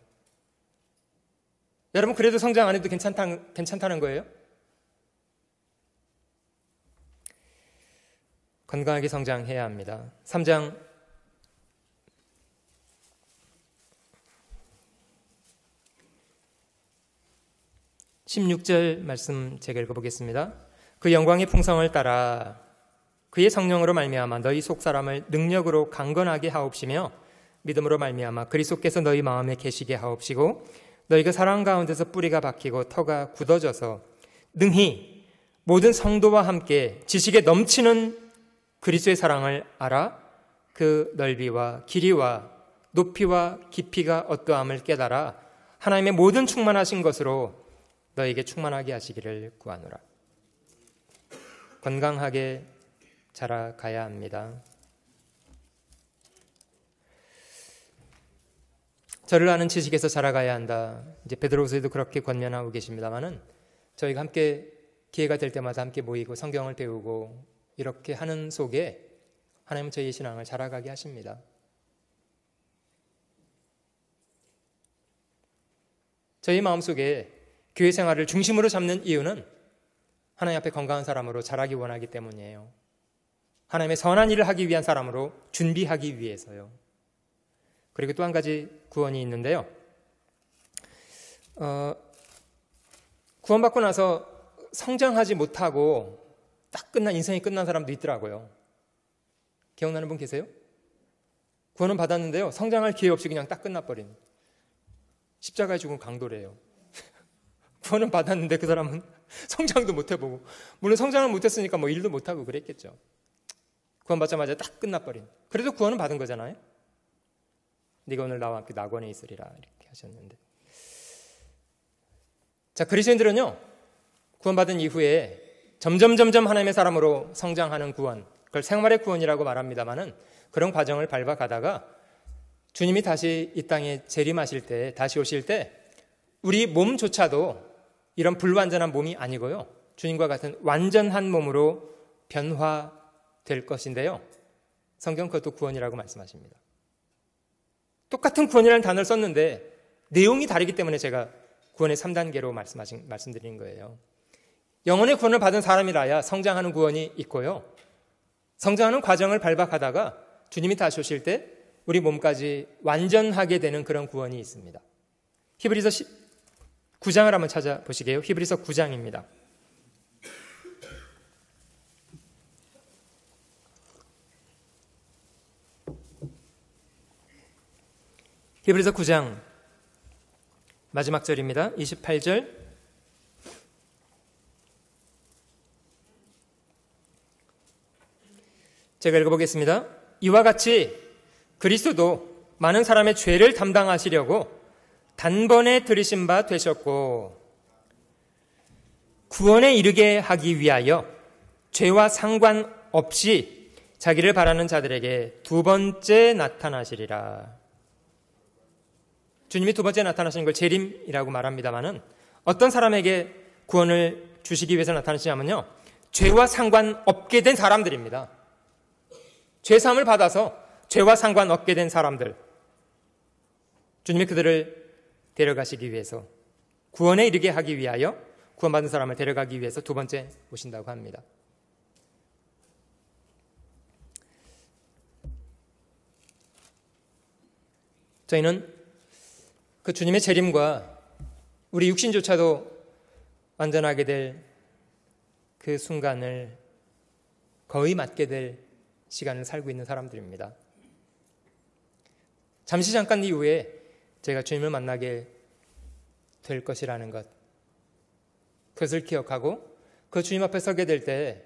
여러분, 그래도 성장 안 해도 괜찮다는 거예요? 건강하게 성장해야 합니다. 3장 16절 말씀 제가 읽어보겠습니다. 그 영광의 풍성을 따라 그의 성령으로 말미암아 너희 속사람을 능력으로 강건하게 하옵시며 믿음으로 말미암아 그리스도께서 너희 마음에 계시게 하옵시고 너희가 사랑 가운데서 뿌리가 박히고 터가 굳어져서 능히 모든 성도와 함께 지식에 넘치는 그리스도의 사랑을 알아 그 넓이와 길이와 높이와 깊이가 어떠함을 깨달아 하나님의 모든 충만하신 것으로 너에게 충만하게 하시기를 구하노라. 건강하게 자라가야 합니다. 저를 아는 지식에서 자라가야 한다. 이제 베드로후서에도 그렇게 권면하고 계십니다만은 저희가 함께 기회가 될 때마다 함께 모이고 성경을 배우고 이렇게 하는 속에 하나님은 저희의 신앙을 자라가게 하십니다. 저희 마음속에 교회 생활을 중심으로 잡는 이유는 하나님 앞에 건강한 사람으로 자라기 원하기 때문이에요. 하나님의 선한 일을 하기 위한 사람으로 준비하기 위해서요. 그리고 또 한 가지 구원이 있는데요. 구원받고 나서 성장하지 못하고 딱 인생이 끝난 사람도 있더라고요. 기억나는 분 계세요? 구원은 받았는데요. 성장할 기회 없이 그냥 딱 끝나버린 십자가에 죽은 강도래요. 구원은 받았는데 그 사람은 성장도 못 해보고, 물론 성장을 못했으니까 뭐 일도 못하고 그랬겠죠. 구원 받자마자 딱 끝나버린. 그래도 구원은 받은 거잖아요. 네가 오늘 나와 함께 낙원에 있으리라 이렇게 하셨는데, 자, 그리스도인들은요 구원받은 이후에 점점 하나님의 사람으로 성장하는 구원, 그걸 생활의 구원이라고 말합니다마는 그런 과정을 밟아가다가 주님이 다시 이 땅에 재림하실 때, 다시 오실 때 우리 몸조차도 이런 불완전한 몸이 아니고요, 주님과 같은 완전한 몸으로 변화될 것인데요, 성경 그것도 구원이라고 말씀하십니다. 똑같은 구원이라는 단어를 썼는데 내용이 다르기 때문에 제가 구원의 3단계로 말씀드린 거예요. 영혼의 구원을 받은 사람이라야 성장하는 구원이 있고요, 성장하는 과정을 밟아가다가 주님이 다시 오실 때 우리 몸까지 완전하게 되는 그런 구원이 있습니다. 히브리서 9장을 한번 찾아보시게요. 히브리서 9장입니다. 히브리서 9장 마지막 절입니다. 28절. 제가 읽어보겠습니다. 이와 같이 그리스도도 많은 사람의 죄를 담당하시려고 단번에 들이신 바 되셨고 구원에 이르게 하기 위하여 죄와 상관없이 자기를 바라는 자들에게 두 번째 나타나시리라. 주님이 두 번째 나타나시는 걸 재림이라고 말합니다마는 어떤 사람에게 구원을 주시기 위해서 나타나시냐면요, 죄와 상관없게 된 사람들입니다. 죄사함을 받아서 죄와 상관없게 된 사람들, 주님이 그들을 데려가시기 위해서, 구원에 이르게 하기 위하여 구원받은 사람을 데려가기 위해서 두 번째 오신다고 합니다. 저희는 그 주님의 재림과 우리 육신조차도 완전하게 될 그 순간을 거의 맞게 될 시간을 살고 있는 사람들입니다. 잠시 잠깐 이후에 제가 주님을 만나게 될 것이라는 것, 그것을 기억하고 그 주님 앞에 서게 될 때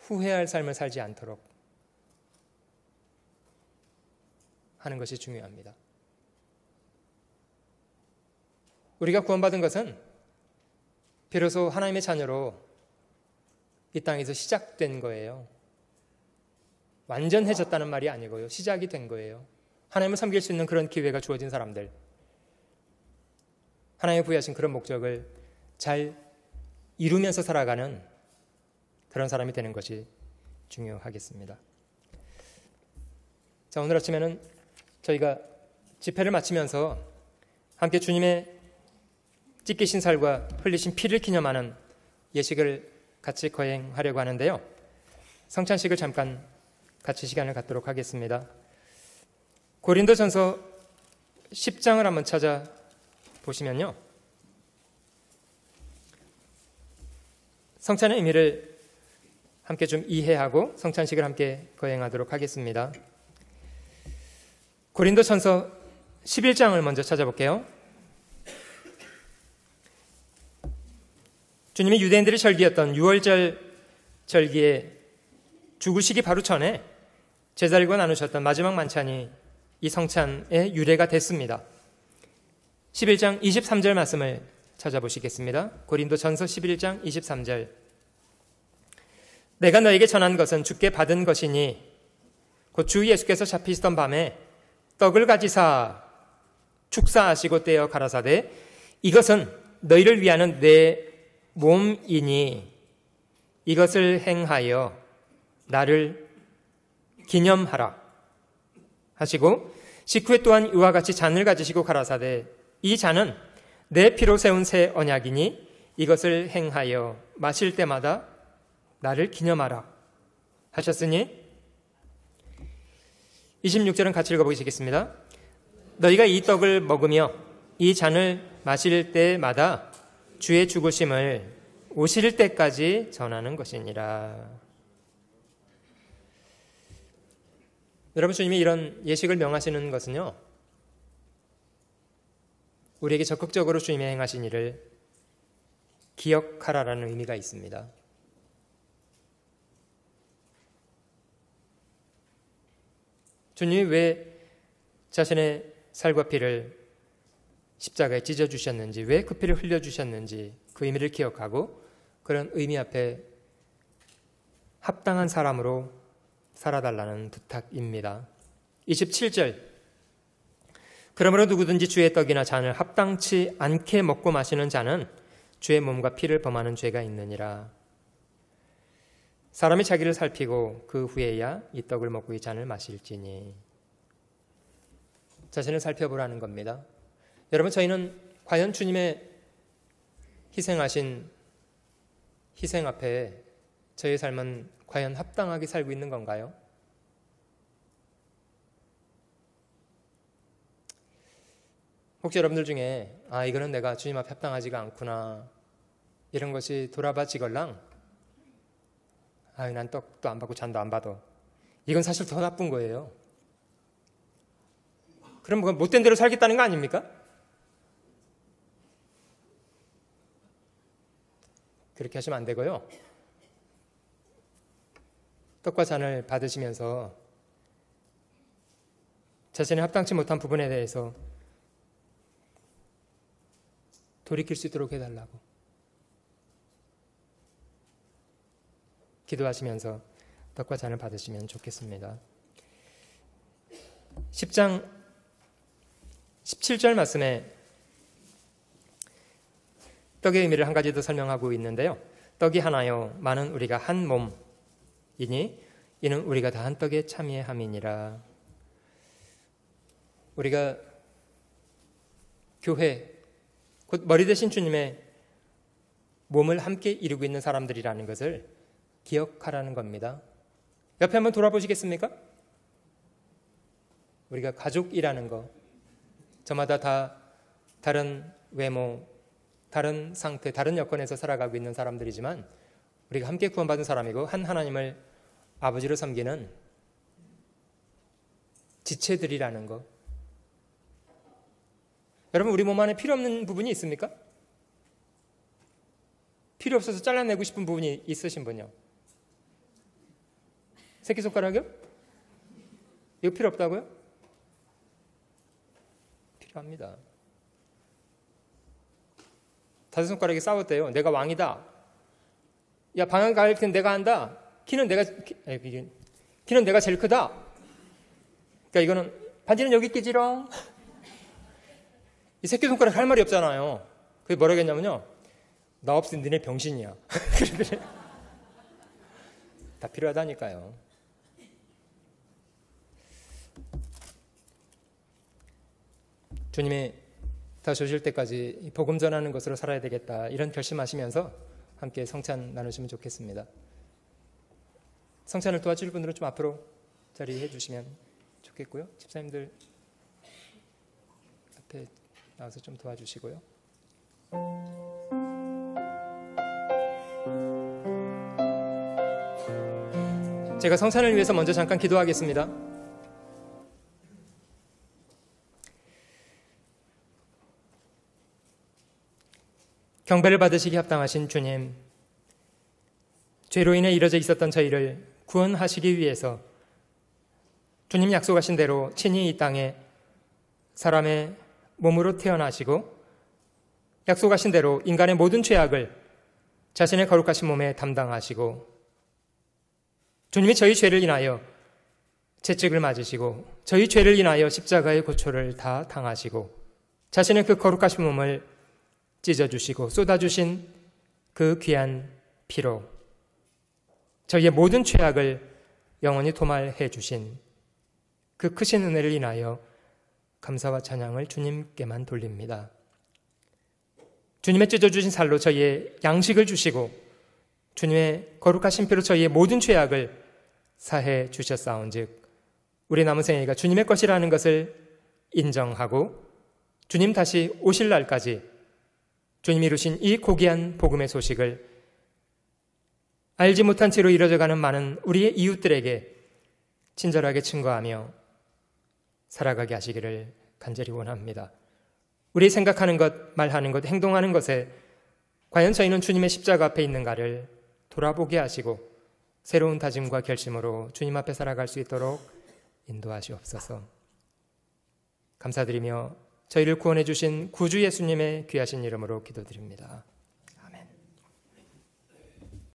후회할 삶을 살지 않도록 하는 것이 중요합니다. 우리가 구원받은 것은 비로소 하나님의 자녀로 이 땅에서 시작된 거예요. 완전해졌다는 말이 아니고요, 시작이 된 거예요. 하나님을 섬길 수 있는 그런 기회가 주어진 사람들, 하나님이 부여하신 그런 목적을 잘 이루면서 살아가는 그런 사람이 되는 것이 중요하겠습니다. 자, 오늘 아침에는 저희가 집회를 마치면서 함께 주님의 찢기신 살과 흘리신 피를 기념하는 예식을 같이 거행하려고 하는데요. 성찬식을 잠깐 같이 시간을 갖도록 하겠습니다. 고린도전서 10장을 한번 찾아보시면요. 성찬의 의미를 함께 좀 이해하고 성찬식을 함께 거행하도록 하겠습니다. 고린도전서 11장을 먼저 찾아볼게요. 주님이 유대인들의 절기였던 6월절 절기에 죽으시기 바로 전에 제자들과 나누셨던 마지막 만찬이 이 성찬의 유래가 됐습니다. 11장 23절 말씀을 찾아보시겠습니다. 고린도전서 11장 23절. 내가 너에게 전한 것은 주께 받은 것이니 곧 주 예수께서 잡히시던 밤에 떡을 가지사 축사하시고 떼어 가라사대 이것은 너희를 위하는 내 몸이니 이것을 행하여 나를 기념하라 하시고 식후에 또한 이와 같이 잔을 가지시고 가라사대 이 잔은 내 피로 세운 새 언약이니 이것을 행하여 마실 때마다 나를 기념하라 하셨으니 26절은 같이 읽어보시겠습니다. 너희가 이 떡을 먹으며 이 잔을 마실 때마다 주의 죽으심을 오실 때까지 전하는 것이니라. 여러분, 주님이 이런 예식을 명하시는 것은요, 우리에게 적극적으로 주님의 행하신 일을 기억하라라는 의미가 있습니다. 주님이 왜 자신의 살과 피를 십자가에 찢어주셨는지, 왜 그 피를 흘려주셨는지 그 의미를 기억하고 그런 의미 앞에 합당한 사람으로 살아달라는 부탁입니다. 27절. 그러므로 누구든지 주의 떡이나 잔을 합당치 않게 먹고 마시는 자는 주의 몸과 피를 범하는 죄가 있느니라. 사람이 자기를 살피고 그 후에야 이 떡을 먹고 이 잔을 마실지니. 자신을 살펴보라는 겁니다. 여러분, 저희는 과연 주님의 희생하신 희생 앞에 저의 삶은 과연 합당하게 살고 있는 건가요? 혹시 여러분들 중에 이거는 내가 주님 앞에 합당하지가 않구나 이런 것이 돌아봐지걸랑 난 떡도 안 받고 잔도 안 받아, 이건 사실 더 나쁜 거예요. 그럼 그건 못된 대로 살겠다는 거 아닙니까? 그렇게 하시면 안 되고요. 떡과 잔을 받으시면서 자신이 합당치 못한 부분에 대해서 돌이킬 수 있도록 해달라고 기도하시면서 떡과 잔을 받으시면 좋겠습니다. 10장 17절 말씀에 떡의 의미를 한 가지 더 설명하고 있는데요. 떡이 하나요 많은 우리가 한 몸이니 이는 우리가 다 한 떡에 참여함이니라. 우리가 교회 곧 머리 대신 주님의 몸을 함께 이루고 있는 사람들이라는 것을 기억하라는 겁니다. 옆에 한번 돌아보시겠습니까? 우리가 가족이라는 거, 저마다 다 다른 외모, 다른 상태, 다른 여건에서 살아가고 있는 사람들이지만 우리가 함께 구원받은 사람이고 한 하나님을 아버지로 섬기는 지체들이라는 거. 여러분, 우리 몸 안에 필요 없는 부분이 있습니까? 필요 없어서 잘라내고 싶은 부분이 있으신 분요? 새끼손가락이요? 이거 필요 없다고요? 필요합니다. 다섯 손가락이 싸웠대요. 내가 왕이다. 야, 방황 갈 땐 내가 한다. 키는 내가 제일 크다. 그러니까 이거는 반지는 여기 있겠지롱. 이 새끼손가락 할 말이 없잖아요. 그게 뭐라고 했냐면요, 나 없으면 너네 병신이야. 다 필요하다니까요. 주님이 다시 오실 때까지 복음 전하는 것으로 살아야 되겠다 이런 결심하시면서 함께 성찬 나누시면 좋겠습니다. 성찬을 도와줄 분들은 좀 앞으로 자리해 주시면 좋겠고요. 집사님들 앞에 나와서 좀 도와주시고요. 제가 성찬을 위해서 먼저 잠깐 기도하겠습니다. 경배를 받으시기 합당하신 주님, 죄로 인해 이뤄져 있었던 저희를 구원하시기 위해서 주님 약속하신 대로 친히 이 땅에 사람의 몸으로 태어나시고 약속하신 대로 인간의 모든 죄악을 자신의 거룩하신 몸에 담당하시고 주님이 저희 죄를 인하여 채찍을 맞으시고 저희 죄를 인하여 십자가의 고초를 다 당하시고 자신의 그 거룩하신 몸을 찢어주시고 쏟아주신 그 귀한 피로 저희의 모든 죄악을 영원히 도말해 주신 그 크신 은혜를 인하여 감사와 찬양을 주님께만 돌립니다. 주님의 찢어주신 살로 저희의 양식을 주시고 주님의 거룩하신 피로 저희의 모든 죄악을 사해 주셨사온즉 우리 남은 생애가 주님의 것이라는 것을 인정하고 주님 다시 오실 날까지 주님이 이루신 이 고귀한 복음의 소식을 알지 못한 채로 이뤄져가는 많은 우리의 이웃들에게 친절하게 증거하며 살아가게 하시기를 간절히 원합니다. 우리 생각하는 것, 말하는 것, 행동하는 것에 과연 저희는 주님의 십자가 앞에 있는가를 돌아보게 하시고 새로운 다짐과 결심으로 주님 앞에 살아갈 수 있도록 인도하시옵소서. 감사드리며 저희를 구원해 주신 구주 예수님의 귀하신 이름으로 기도드립니다.